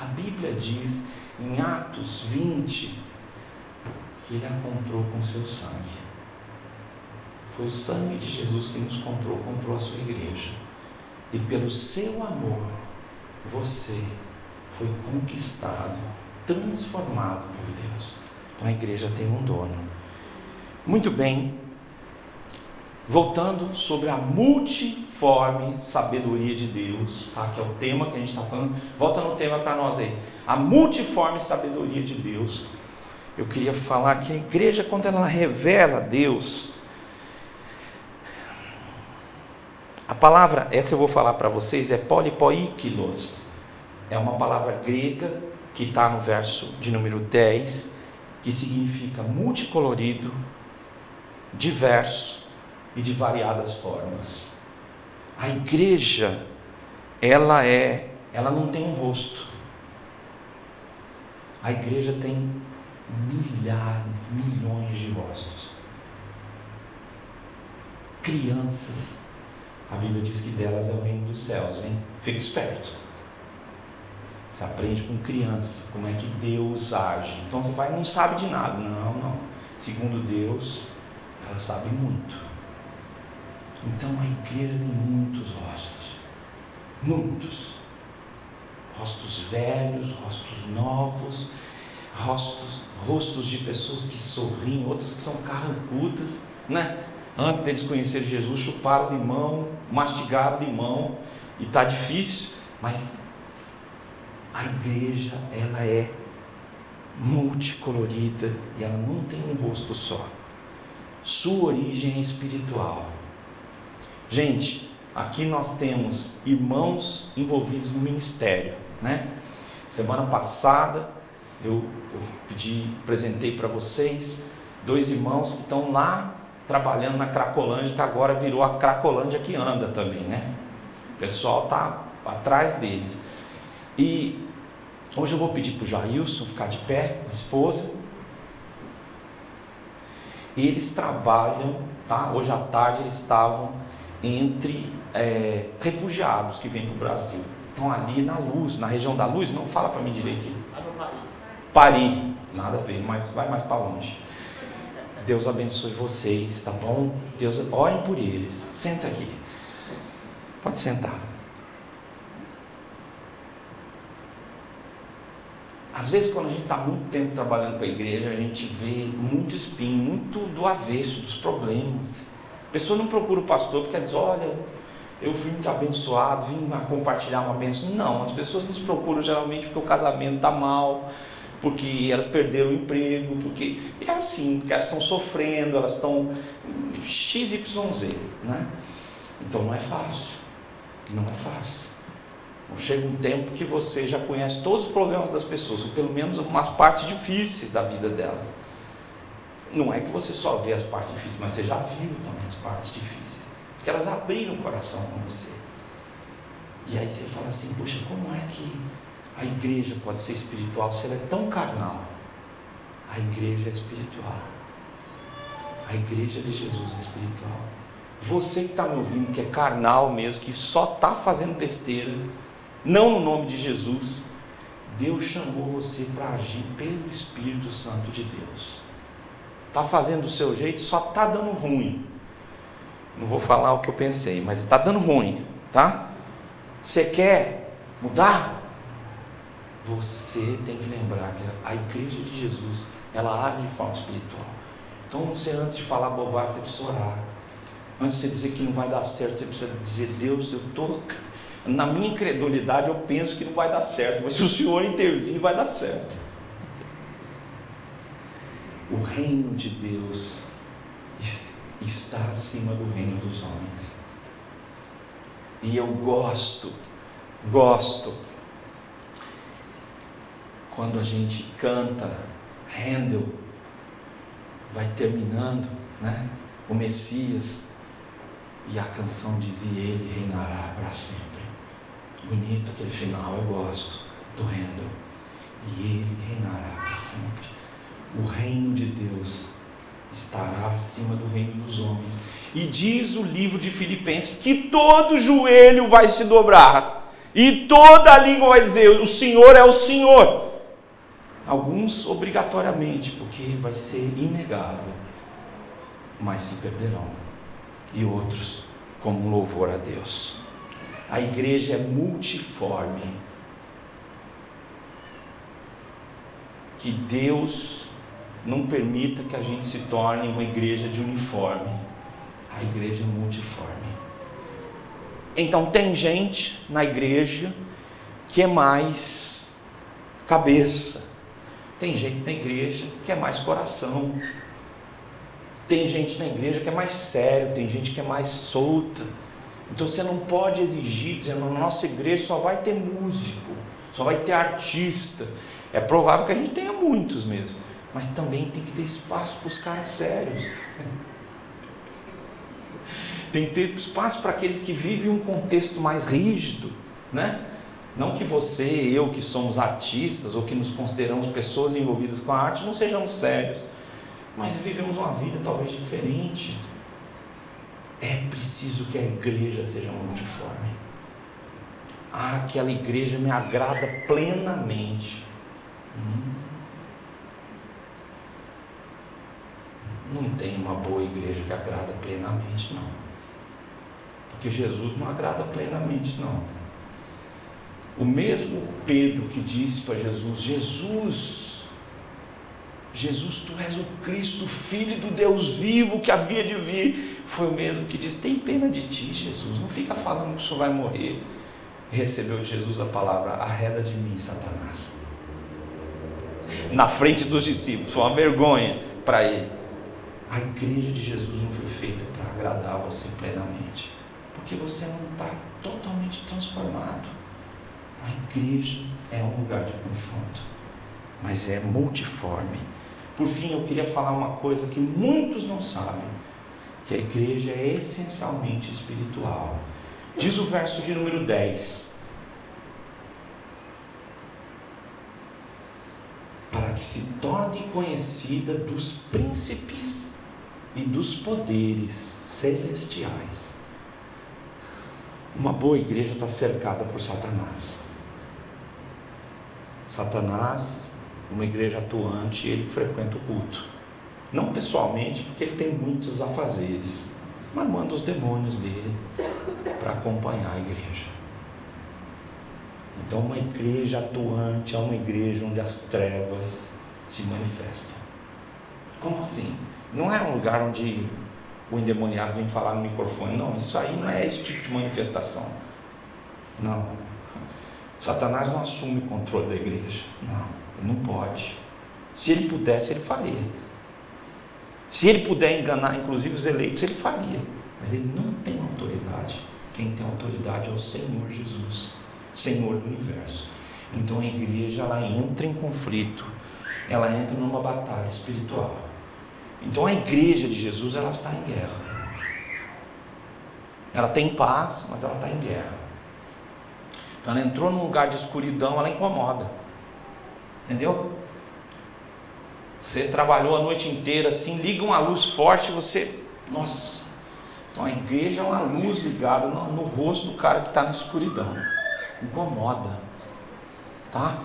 A Bíblia diz em Atos 20 que ele a comprou com seu sangue. Foi o sangue de Jesus que nos comprou a sua igreja. E pelo seu amor, você foi conquistado, transformado por Deus. Então a igreja tem um dono. Muito bem. Voltando sobre a multiforme sabedoria de Deus, tá? Que é o tema que a gente está falando. Volta no tema para nós aí. A multiforme sabedoria de Deus. Eu queria falar que a igreja, quando ela revela Deus, a palavra, essa eu vou falar para vocês, é polipoikilos. É uma palavra grega que está no verso de número 10, que significa multicolorido, diverso e de variadas formas. A igreja, ela não tem um rosto. A igreja tem milhares, milhões de rostos. Crianças, a Bíblia diz que delas é o reino dos céus, hein? Fica esperto. Você aprende com criança como é que Deus age. Então você vai e não sabe de nada. Não. Segundo Deus, ela sabe muito. Então a igreja tem muitos rostos. Muitos. Rostos velhos, rostos novos, rostos de pessoas que sorriem, outras que são carrancudas, né? Antes deles conhecerem Jesus, chuparam limão, mastigaram limão, e está difícil, mas a igreja, ela é multicolorida e ela não tem um rosto só. Sua origem é espiritual. Gente, aqui nós temos irmãos envolvidos no ministério, né? Semana passada eu apresentei para vocês 2 irmãos que estão lá trabalhando na Cracolândia, que agora virou a Cracolândia que anda também, né? O pessoal está atrás deles. E hoje eu vou pedir para o Jailson ficar de pé, a esposa. Eles trabalham, tá? Hoje à tarde eles estavam entre refugiados que vêm para o Brasil. Estão ali na Luz, na região da Luz, não fala para mim direito. Paris, nada a ver, mas vai mais para longe. Deus abençoe vocês, tá bom? Deus, orem por eles. Senta aqui. Pode sentar. Às vezes, quando a gente está muito tempo trabalhando com a igreja, a gente vê muito espinho, muito do avesso, dos problemas. A pessoa não procura o pastor porque ela diz, olha, eu vim muito abençoado, vim compartilhar uma bênção. Não, as pessoas nos procuram geralmente porque o casamento está mal, porque elas perderam o emprego, porque é assim, porque elas estão sofrendo, elas estão XYZ, né? Então não é fácil, não é fácil. Então, chega um tempo que você já conhece todos os problemas das pessoas, ou pelo menos umas partes difíceis da vida delas. Não é que você só vê as partes difíceis, mas você já viu também as partes difíceis, porque elas abriram o coração com você. E aí você fala assim, poxa, como é que a igreja pode ser espiritual se ela é tão carnal? A igreja é espiritual. A igreja de Jesus é espiritual. Você que está me ouvindo, que é carnal mesmo, que só está fazendo besteira, não no nome de Jesus, Deus chamou você para agir pelo Espírito Santo de Deus. Está fazendo do seu jeito, só está dando ruim. Não vou falar o que eu pensei, mas está dando ruim, tá? Você quer mudar? Você tem que lembrar que a igreja de Jesus, ela age de forma espiritual. Então você, antes de falar bobagem, você precisa orar. Antes de você dizer que não vai dar certo, você precisa dizer, Deus, eu estou... Na minha incredulidade eu penso que não vai dar certo, mas se o Senhor intervir, vai dar certo. O reino de Deus está acima do reino dos homens. E eu gosto, quando a gente canta Handel, vai terminando, né? O Messias, e a canção diz, e ele reinará para sempre. Bonito aquele final, eu gosto do Handel. E ele reinará para sempre. O reino de Deus estará acima do reino dos homens. E diz o livro de Filipenses que todo joelho vai se dobrar e toda língua vai dizer, o Senhor é o Senhor. Alguns obrigatoriamente, porque vai ser inegável, mas se perderão. E outros como louvor a Deus. A igreja é multiforme. Que Deus não permita que a gente se torne uma igreja de uniforme. A igreja é multiforme. Então tem gente na igreja que é mais cabeça. Tem gente na igreja que é mais coração. Tem gente na igreja que é mais sério, tem gente que é mais solta. Então você não pode exigir, dizendo, na nossa igreja só vai ter músico, só vai ter artista. É provável que a gente tenha muitos mesmo, mas também tem que ter espaço para os caras sérios. Tem que ter espaço para aqueles que vivem um contexto mais rígido, né? Não que você e eu, que somos artistas ou que nos consideramos pessoas envolvidas com a arte, não sejamos sérios, mas vivemos uma vida talvez diferente. É preciso que a igreja seja multiforme. Aquela igreja me agrada plenamente. Não tem uma boa igreja que agrada plenamente, não. Porque Jesus não agrada plenamente, não. O mesmo Pedro que disse para Jesus, Jesus, tu és o Cristo, Filho do Deus vivo que havia de vir. Foi o mesmo que disse, tem pena de ti, Jesus, não fica falando que o senhor vai morrer. Recebeu de Jesus a palavra, arreda de mim, Satanás. Na frente dos discípulos, foi uma vergonha para ele. A igreja de Jesus não foi feita para agradar você plenamente, porque você não está totalmente transformado. A igreja é um lugar de confronto, mas é multiforme. Por fim, eu queria falar uma coisa que muitos não sabem, que a igreja é essencialmente espiritual. Diz o verso de número 10. Para que se torne conhecida dos príncipes e dos poderes celestiais. Uma boa igreja está cercada por Satanás. Satanás, uma igreja atuante, ele frequenta o culto. Não pessoalmente, porque ele tem muitos afazeres, mas manda os demônios dele para acompanhar a igreja. Então, uma igreja atuante é uma igreja onde as trevas se manifestam. Como assim? Não é um lugar onde o endemoniado vem falar no microfone. Não, isso aí não é esse tipo de manifestação. Não. Satanás não assume o controle da igreja. Não, não pode. Se ele pudesse, ele faria. Se ele puder enganar, inclusive, os eleitos, ele faria. Mas ele não tem autoridade. Quem tem autoridade é o Senhor Jesus, Senhor do universo. Então a igreja, ela entra em conflito. Ela entra numa batalha espiritual. Então a igreja de Jesus, ela está em guerra. Ela tem paz, mas ela está em guerra. Então ela entrou num lugar de escuridão, ela incomoda. Entendeu? Você trabalhou a noite inteira assim, liga uma luz forte e você... Nossa! Então a igreja é uma luz ligada no rosto do cara que está na escuridão. Incomoda. Tá?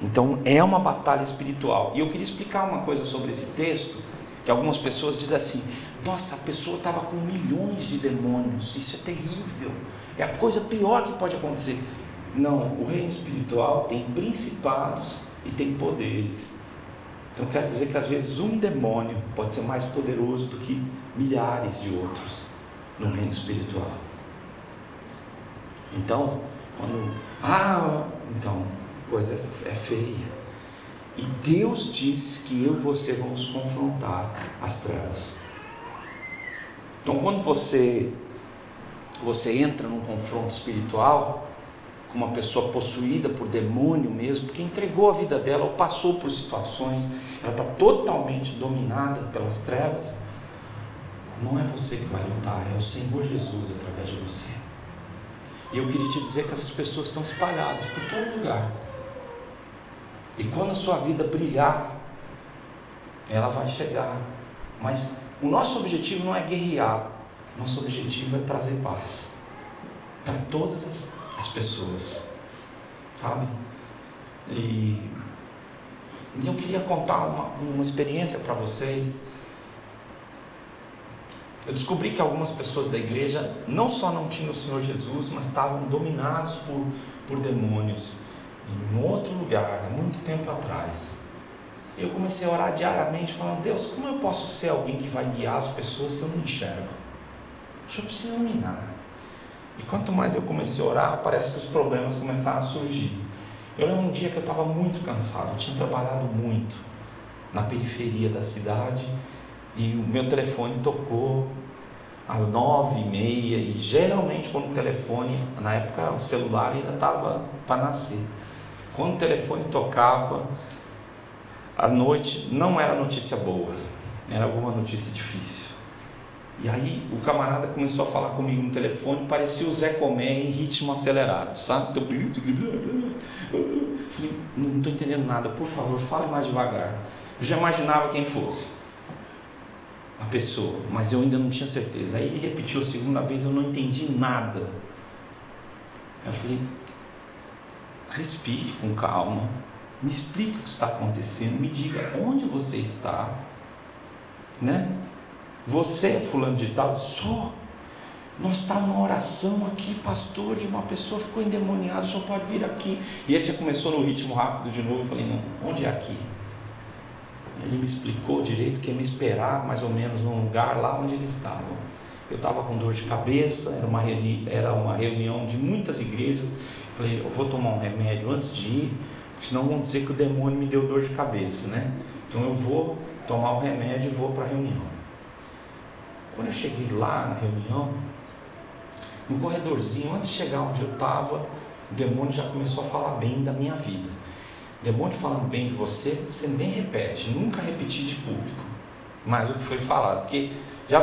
Então é uma batalha espiritual. E eu queria explicar uma coisa sobre esse texto, que algumas pessoas dizem assim: nossa, a pessoa estava com milhões de demônios, isso é terrível, é a coisa pior que pode acontecer. Não, o reino espiritual tem principados e tem poderes. Então quer dizer que às vezes um demônio pode ser mais poderoso do que milhares de outros no reino espiritual. Então, quando... então, coisa é feia. E Deus diz que eu e você vamos confrontar as trevas. Então quando você entra num confronto espiritual com uma pessoa possuída por demônio mesmo, porque entregou a vida dela ou passou por situações, ela está totalmente dominada pelas trevas, não é você que vai lutar, é o Senhor Jesus através de você. E eu queria te dizer que essas pessoas estão espalhadas por todo lugar. E quando a sua vida brilhar, ela vai chegar. Mas o nosso objetivo não é guerrear, nosso objetivo é trazer paz para todas as pessoas, sabe? E eu queria contar uma experiência para vocês. Eu descobri que algumas pessoas da igreja não só não tinham o Senhor Jesus, mas estavam dominados por demônios em um outro lugar, há muito tempo atrás. Eu comecei a orar diariamente, falando: Deus, como eu posso ser alguém que vai guiar as pessoas se eu não enxergo? O Senhor precisa iluminar. E quanto mais eu comecei a orar, parece que os problemas começaram a surgir. Eu lembro um dia que eu estava muito cansado, eu tinha trabalhado muito na periferia da cidade, e o meu telefone tocou às 9h30, e geralmente quando o telefone, na época o celular ainda estava para nascer, quando o telefone tocava à noite, não era notícia boa, era alguma notícia difícil. E aí o camarada começou a falar comigo no telefone, parecia o Zé Comé em ritmo acelerado, sabe? Falei: não estou entendendo nada, por favor, fale mais devagar. Eu já imaginava quem fosse a pessoa, mas eu ainda não tinha certeza. Aí ele repetiu a segunda vez, eu não entendi nada. Aí eu falei: respire com calma, me explique o que está acontecendo, me diga onde você está, né? Você é fulano de tal? Só. Nós estávamos numa oração aqui, pastor, e uma pessoa ficou endemoniada, só pode vir aqui. E ele já começou no ritmo rápido de novo. Eu falei: não, onde é aqui? Ele me explicou direito que ia me esperar mais ou menos num lugar lá onde eles estavam. Eu estava com dor de cabeça, era uma reunião de muitas igrejas. Eu falei: eu vou tomar um remédio antes de ir, porque senão vão dizer que o demônio me deu dor de cabeça, né? Então eu vou tomar o remédio e vou para a reunião. Quando eu cheguei lá na reunião, no corredorzinho, antes de chegar onde eu estava, o demônio já começou a falar bem da minha vida. O demônio falando bem de você, você nem repete, nunca repetir de público mais o que foi falado, porque já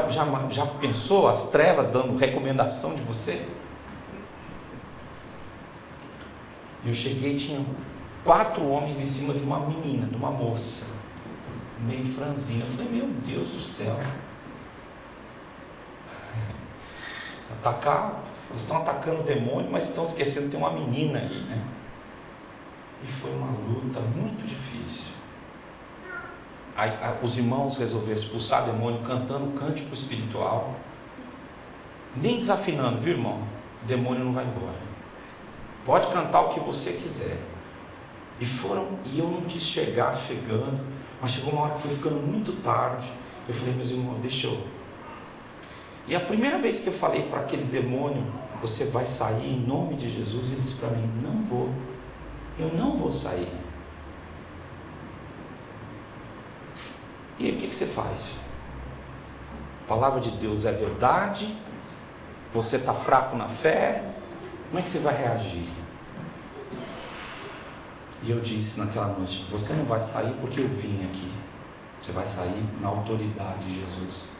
pensou as trevas dando recomendação de você? Eu cheguei e tinha 4 homens em cima de uma menina, de uma moça, meio franzina. Eu falei: meu Deus do céu, eles estão atacando o demônio, mas estão esquecendo que tem uma menina aí, né? E foi uma luta muito difícil. Aí, os irmãos resolveram expulsar o demônio cantando um cântico espiritual, nem desafinando, viu, irmão? O demônio não vai embora. Pode cantar o que você quiser. E eu não quis chegando, mas chegou uma hora que foi ficando muito tarde. Eu falei, meus irmãos, deixa eu. E a primeira vez que eu falei para aquele demônio, você vai sair em nome de Jesus, ele disse para mim, não vou. Eu não vou sair. E aí o que você faz? A palavra de Deus é verdade, você está fraco na fé, como é que você vai reagir? E eu disse naquela noite, você não vai sair porque eu vim aqui, você vai sair na autoridade de Jesus,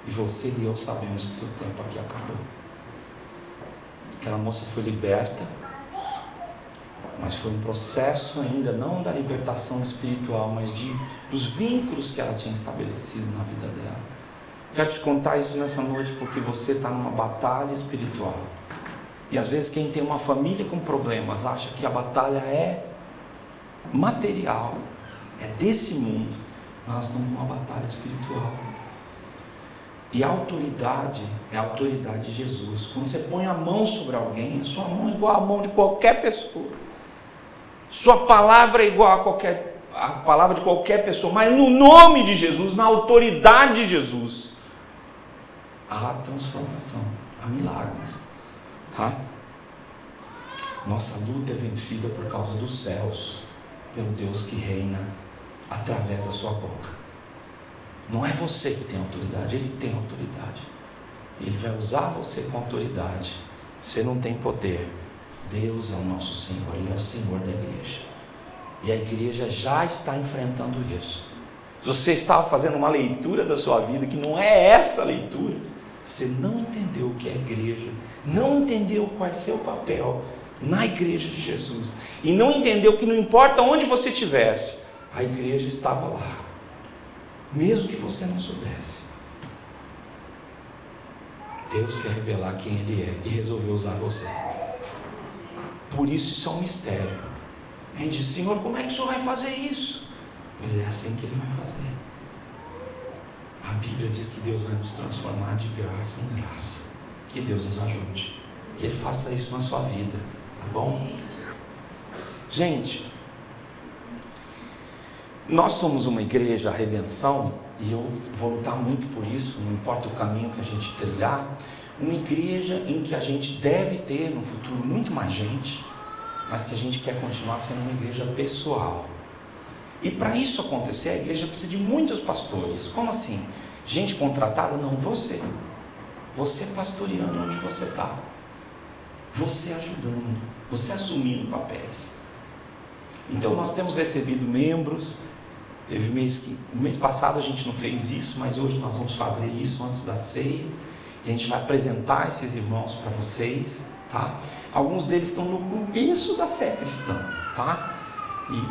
e você e eu sabemos que seu tempo aqui acabou. Aquela moça foi liberta, mas foi um processo ainda, não da libertação espiritual, mas dos vínculos que ela tinha estabelecido na vida dela. Quero te contar isso nessa noite porque você está numa batalha espiritual. E às vezes quem tem uma família com problemas acha que a batalha é material, é desse mundo. Nós estamos numa batalha espiritual. E a autoridade é a autoridade de Jesus. Quando você põe a mão sobre alguém, a sua mão é igual à mão de qualquer pessoa. Sua palavra é igual a palavra de qualquer pessoa, mas no nome de Jesus, na autoridade de Jesus, há transformação, há milagres, tá? Nossa luta é vencida por causa dos céus, pelo Deus que reina através da sua boca. Não é você que tem autoridade, Ele tem autoridade. Ele vai usar você com autoridade. Você não tem poder. Deus é o nosso Senhor, Ele é o Senhor da igreja. E a igreja já está enfrentando isso. Se você estava fazendo uma leitura da sua vida que não é essa leitura, você não entendeu o que é igreja, não entendeu qual é seu papel na igreja de Jesus, e não entendeu que não importa onde você estivesse, a igreja estava lá, mesmo que você não soubesse. Deus quer revelar quem Ele é e resolveu usar você. Por isso é um mistério. A gente diz, Senhor, como é que o Senhor vai fazer isso? Pois é assim que Ele vai fazer. A Bíblia diz que Deus vai nos transformar de graça em graça. Que Deus nos ajude, que Ele faça isso na sua vida, tá bom? Gente, nós somos uma igreja, a Redenção, e eu vou lutar muito por isso, não importa o caminho que a gente trilhar, uma igreja em que a gente deve ter no futuro muito mais gente, mas que a gente quer continuar sendo uma igreja pessoal. E para isso acontecer, a igreja precisa de muitos pastores. Como assim? Gente contratada? Não, você. Você pastoreando onde você está. Você ajudando. Você assumindo papéis. Então nós temos recebido membros. Teve o mês passado a gente não fez isso, mas hoje nós vamos fazer isso antes da ceia. E a gente vai apresentar esses irmãos para vocês, tá? Alguns deles estão no começo da fé cristã, tá?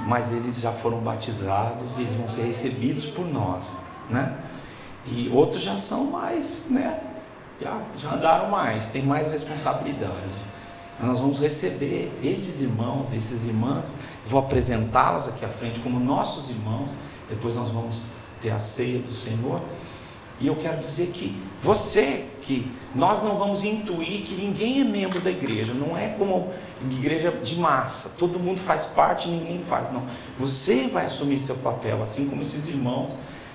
Mas eles já foram batizados e eles vão ser recebidos por nós, né? E outros já são mais, né? Já andaram mais, tem mais responsabilidade. Nós vamos receber esses irmãos, essas irmãs, vou apresentá-las aqui à frente como nossos irmãos. Depois nós vamos ter a ceia do Senhor. E eu quero dizer que nós não vamos intuir que ninguém é membro da igreja, não é como igreja de massa, todo mundo faz parte e ninguém faz, não. Você vai assumir seu papel, assim como esses irmãos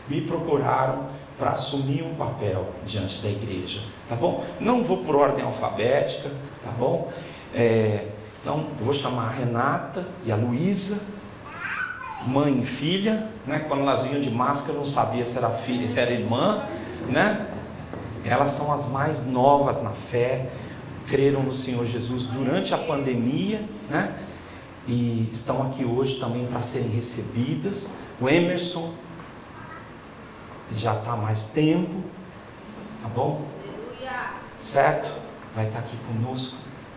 me procuraram para assumir um papel diante da igreja, tá bom? Não vou por ordem alfabética, tá bom? Então eu vou chamar a Renata e a Luísa, mãe e filha, né? Quando elas vinham de máscara eu não sabia se era filha, se era irmã, né? Elas são as mais novas na fé, creram no Senhor Jesus durante a pandemia, né? E estão aqui hoje também para serem recebidas. O Emerson já está há mais tempo, tá bom? Certo? Vai estar aqui conosco,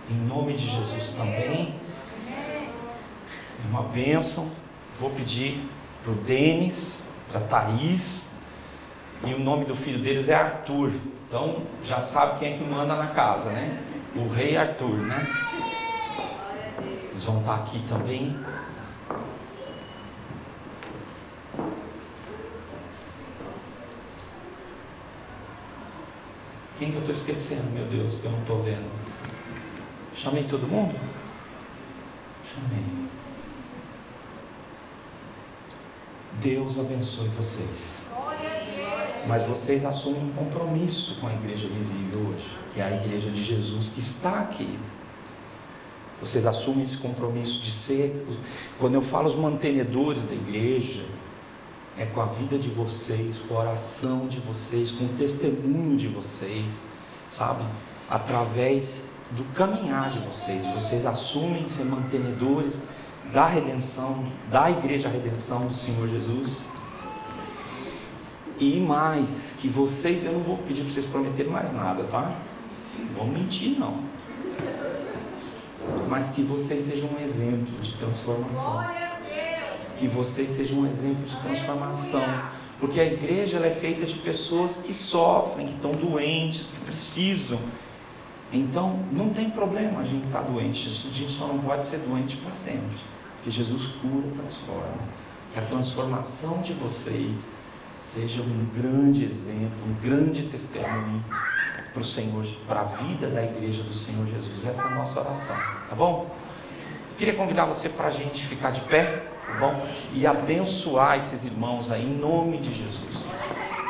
em nome de Jesus também. É uma bênção. Vou pedir para o Denis, para a Thaís, e o nome do filho deles é Arthur. Então já sabe quem é que manda na casa, né? O rei Arthur, né? Eles vão estar aqui também. Quem que eu estou esquecendo, meu Deus, que eu não estou vendo? Chamei todo mundo? Amém. Deus abençoe vocês. Mas vocês assumem um compromisso com a igreja visível hoje, que é a igreja de Jesus que está aqui. Vocês assumem esse compromisso de ser, quando eu falo os mantenedores da igreja, é com a vida de vocês, com a oração de vocês, com o testemunho de vocês, sabe? Através do caminhar de vocês. Vocês assumem ser mantenedores da redenção, da igreja redenção do Senhor Jesus. E mais, que vocês, eu não vou pedir para vocês prometerem mais nada, tá? Não vou mentir não. Mas que vocês sejam um exemplo de transformação. Que vocês sejam um exemplo de transformação. Porque a igreja ela é feita de pessoas que sofrem, que estão doentes, que precisam. Então, não tem problema a gente estar doente. A gente só não pode ser doente para sempre. Porque Jesus cura e transforma. Que a transformação de vocês seja um grande exemplo, um grande testemunho para o Senhor, para a vida da igreja do Senhor Jesus. Essa é a nossa oração, tá bom? Eu queria convidar você para a gente ficar de pé, tá bom? E abençoar esses irmãos aí, em nome de Jesus.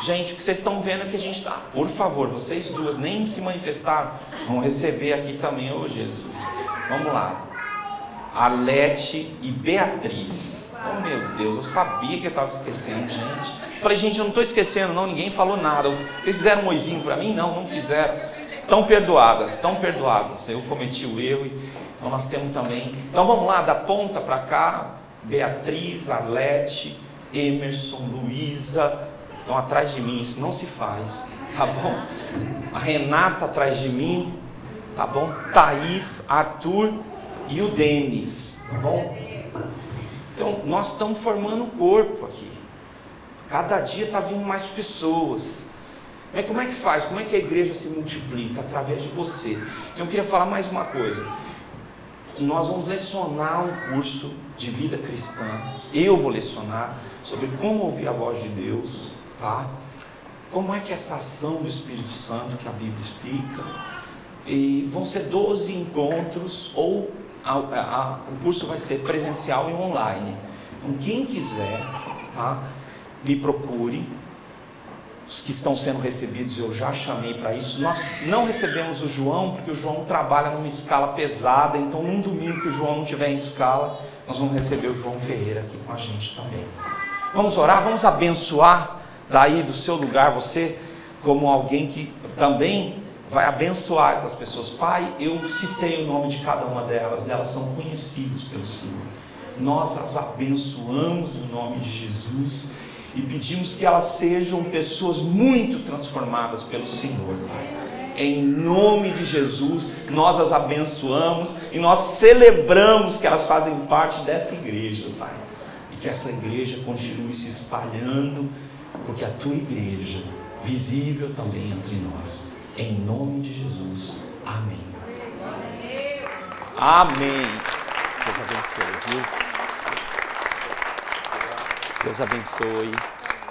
Gente, o que vocês estão vendo é que a gente está, por favor, vocês duas nem se manifestaram, vão receber aqui também, ô Jesus. Vamos lá. Arlete e Beatriz. Oh meu Deus, eu sabia que eu estava esquecendo, gente. Falei, gente, eu não estou esquecendo não, ninguém falou nada. Vocês fizeram um oizinho para mim? Não, não fizeram. Estão perdoadas, estão perdoadas. Eu cometi o erro, então nós temos também. Então vamos lá, da ponta para cá. Beatriz, Arlete, Emerson, Luísa. Estão atrás de mim, isso não se faz, tá bom? A Renata atrás de mim, tá bom? Thaís, Arthur e o Denis, tá bom? Então, nós estamos formando um corpo aqui. Cada dia está vindo mais pessoas. Mas como é que faz? Como é que a igreja se multiplica? Através de você. Então, eu queria falar mais uma coisa. Nós vamos lecionar um curso de vida cristã. Eu vou lecionar sobre como ouvir a voz de Deus, tá? Como é que essa ação do Espírito Santo que a Bíblia explica. E vão ser 12 encontros ou o curso vai ser presencial e online. Então quem quiser, tá, me procure. Os que estão sendo recebidos eu já chamei para isso. Nós não recebemos o João porque o João trabalha numa escala pesada. Então num domingo que o João não estiver em escala, nós vamos receber o João Ferreira aqui com a gente também. Vamos orar, vamos abençoar daí do seu lugar, você como alguém que também vai abençoar essas pessoas. Pai, eu citei o nome de cada uma delas, elas são conhecidas pelo Senhor. Nós as abençoamos no nome de Jesus e pedimos que elas sejam pessoas muito transformadas pelo Senhor, Pai. Em nome de Jesus, nós as abençoamos e nós celebramos que elas fazem parte dessa igreja, Pai. E que essa igreja continue se espalhando, porque a Tua igreja, visível também entre nós. Em nome de Jesus. Amém. Amém. Deus abençoe, viu? Deus abençoe.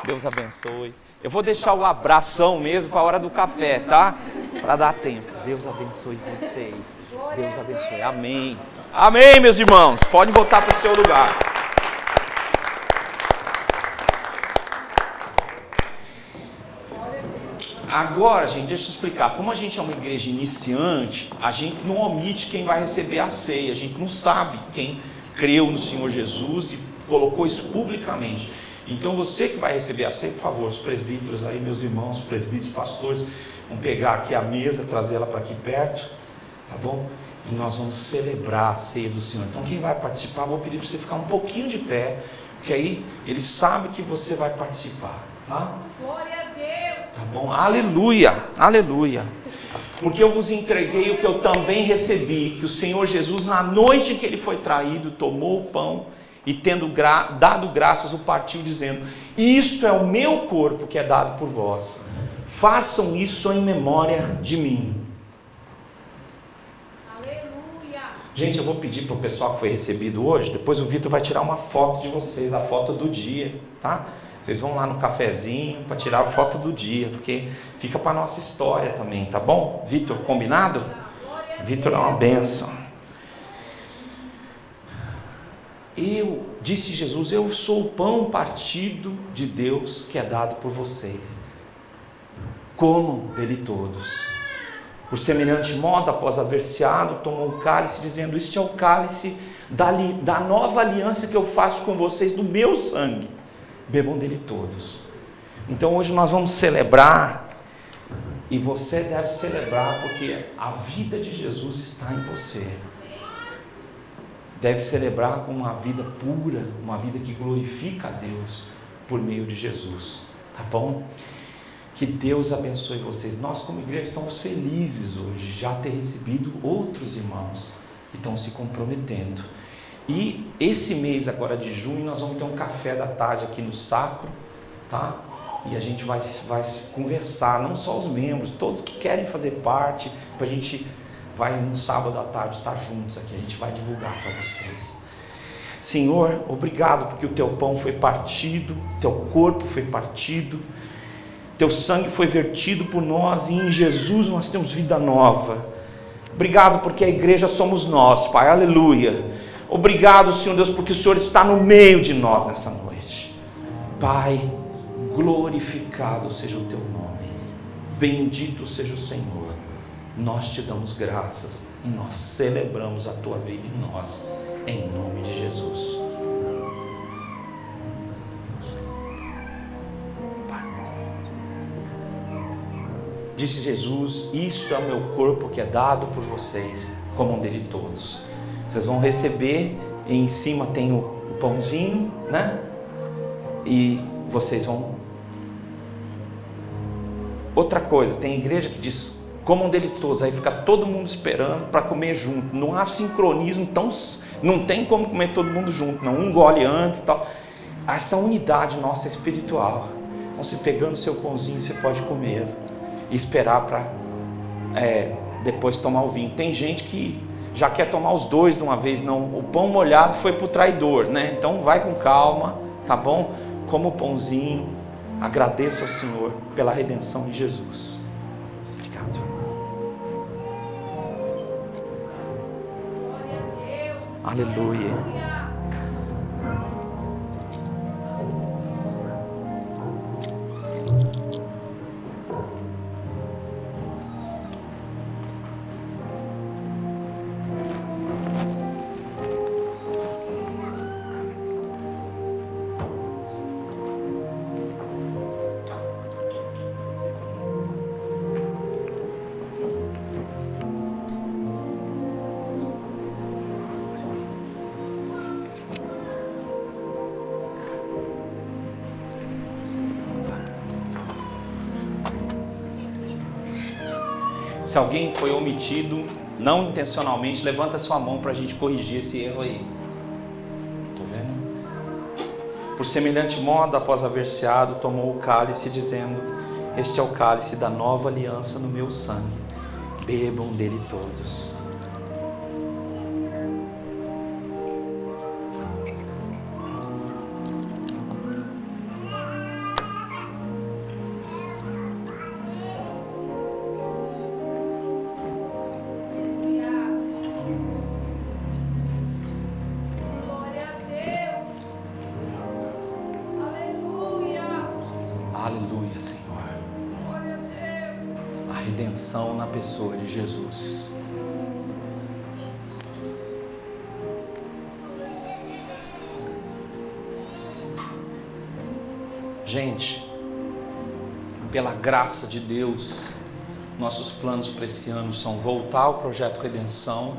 Deus abençoe. Eu vou deixar o abração mesmo para a hora do café, tá? Para dar tempo. Deus abençoe vocês. Deus abençoe. Amém. Amém, meus irmãos. Pode voltar para o seu lugar. Agora, gente, deixa eu explicar. Como a gente é uma igreja iniciante, a gente não omite quem vai receber a ceia. A gente não sabe quem creu no Senhor Jesus e colocou isso publicamente. Então, você que vai receber a ceia, por favor, os presbíteros aí, meus irmãos, presbíteros, pastores, vão pegar aqui a mesa, trazer ela para aqui perto, tá bom? E nós vamos celebrar a ceia do Senhor. Então, quem vai participar, vou pedir para você ficar um pouquinho de pé, porque aí eles sabem que você vai participar, tá? Glória a Deus! Tá bom? Aleluia! Aleluia! Porque eu vos entreguei o que eu também recebi, que o Senhor Jesus, na noite em que ele foi traído, tomou o pão e tendo dado graças, o partiu dizendo: isto é o meu corpo que é dado por vós. Façam isso em memória de mim. Aleluia! Gente, eu vou pedir para o pessoal que foi recebido hoje, depois o Vitor vai tirar uma foto de vocês, a foto do dia, tá? Vocês vão lá no cafezinho para tirar a foto do dia, porque fica para a nossa história também, tá bom? Vitor, combinado? Vitor é uma bênção. Disse Jesus, eu sou o pão partido de Deus que é dado por vocês. Comam dele todos. Por semelhante modo, após haver ceado, tomou o cálice, dizendo, este é o cálice da nova aliança que eu faço com vocês, do meu sangue. Bebam dele todos. Então hoje nós vamos celebrar, e você deve celebrar, porque a vida de Jesus está em você. Deve celebrar com uma vida pura, uma vida que glorifica a Deus, por meio de Jesus, tá bom? Que Deus abençoe vocês. Nós como igreja estamos felizes hoje, já ter recebido outros irmãos que estão se comprometendo. E esse mês agora de junho nós vamos ter um café da tarde aqui no Sacro, tá? E a gente vai conversar, não só os membros, todos que querem fazer parte, a gente vai no sábado à tarde estar juntos aqui, a gente vai divulgar para vocês. Senhor, obrigado porque o teu pão foi partido, teu corpo foi partido, teu sangue foi vertido por nós, e em Jesus nós temos vida nova. Obrigado porque a igreja somos nós, Pai, aleluia. Obrigado, Senhor Deus, porque o Senhor está no meio de nós nessa noite. Pai, glorificado seja o teu nome, bendito seja o Senhor. Nós te damos graças e nós celebramos a tua vida em nós, em nome de Jesus. Disse Jesus, isto é o meu corpo que é dado por vocês, comam dele todos. Vocês vão receber, e em cima tem o pãozinho, né? E vocês vão... Outra coisa, tem igreja que diz, comam dele todos, aí fica todo mundo esperando para comer junto. Não há sincronismo, então não tem como comer todo mundo junto, não. Um engole antes e tal. Essa unidade nossa espiritual. Então, se pegando o seu pãozinho, você pode comer e esperar para depois tomar o vinho. Tem gente que já quer tomar os dois de uma vez, não. O pão molhado foi para o traidor, né? Então vai com calma, tá bom? Coma o pãozinho, agradeça ao Senhor pela redenção de Jesus. Obrigado. Aleluia. Se alguém foi omitido, não intencionalmente, levanta sua mão para a gente corrigir esse erro aí. Estou vendo? Por semelhante modo, após haver ceado, tomou o cálice, dizendo, este é o cálice da nova aliança no meu sangue. Bebam dele todos. Aleluia, Senhor. A redenção na pessoa de Jesus. Gente, pela graça de Deus, nossos planos para esse ano são voltar ao projeto Redenção,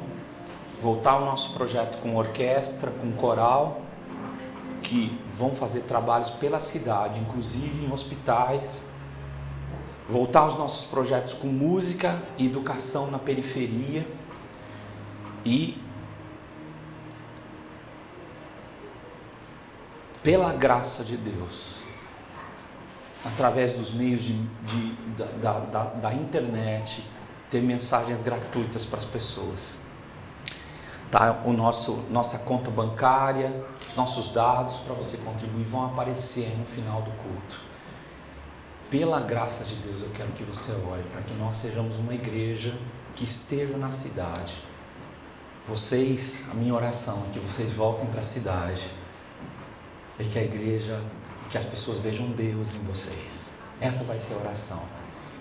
voltar ao nosso projeto com orquestra, com coral, que vão fazer trabalhos pela cidade, inclusive em hospitais, voltar aos nossos projetos com música e educação na periferia, e pela graça de Deus, através dos meios da internet, ter mensagens gratuitas para as pessoas. Tá? Nossa conta bancária, os nossos dados para você contribuir vão aparecer no final do culto. Pela graça de Deus, eu quero que você ore para que nós sejamos uma igreja que esteja na cidade, Vocês, a minha oração é que vocês voltem para a cidade e que a igreja, que as pessoas vejam Deus em vocês. Essa vai ser a oração.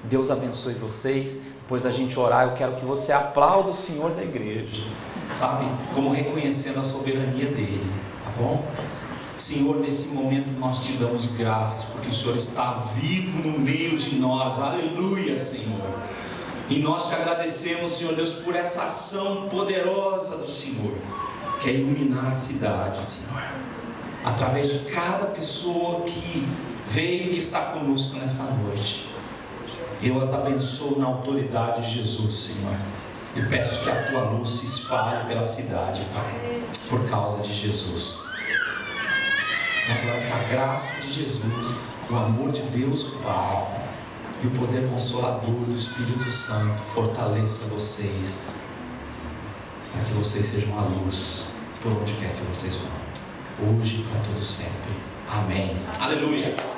Deus abençoe vocês. Depois da gente orar, eu quero que você aplaude o Senhor da igreja, sabe? Como reconhecendo a soberania dele, tá bom? Senhor, nesse momento nós te damos graças, porque o Senhor está vivo no meio de nós. Aleluia, Senhor. E nós te agradecemos, Senhor Deus, por essa ação poderosa do Senhor, que é iluminar a cidade, Senhor, através de cada pessoa que veio e que está conosco nessa noite. Eu as abençoo na autoridade de Jesus, Senhor, e peço que a tua luz se espalhe pela cidade, Pai, por causa de Jesus. E agora que a graça de Jesus, o amor de Deus o Pai e o poder consolador do Espírito Santo fortaleça vocês, para que vocês sejam a luz por onde quer que vocês vão, hoje e para todo sempre. Amém. Aleluia.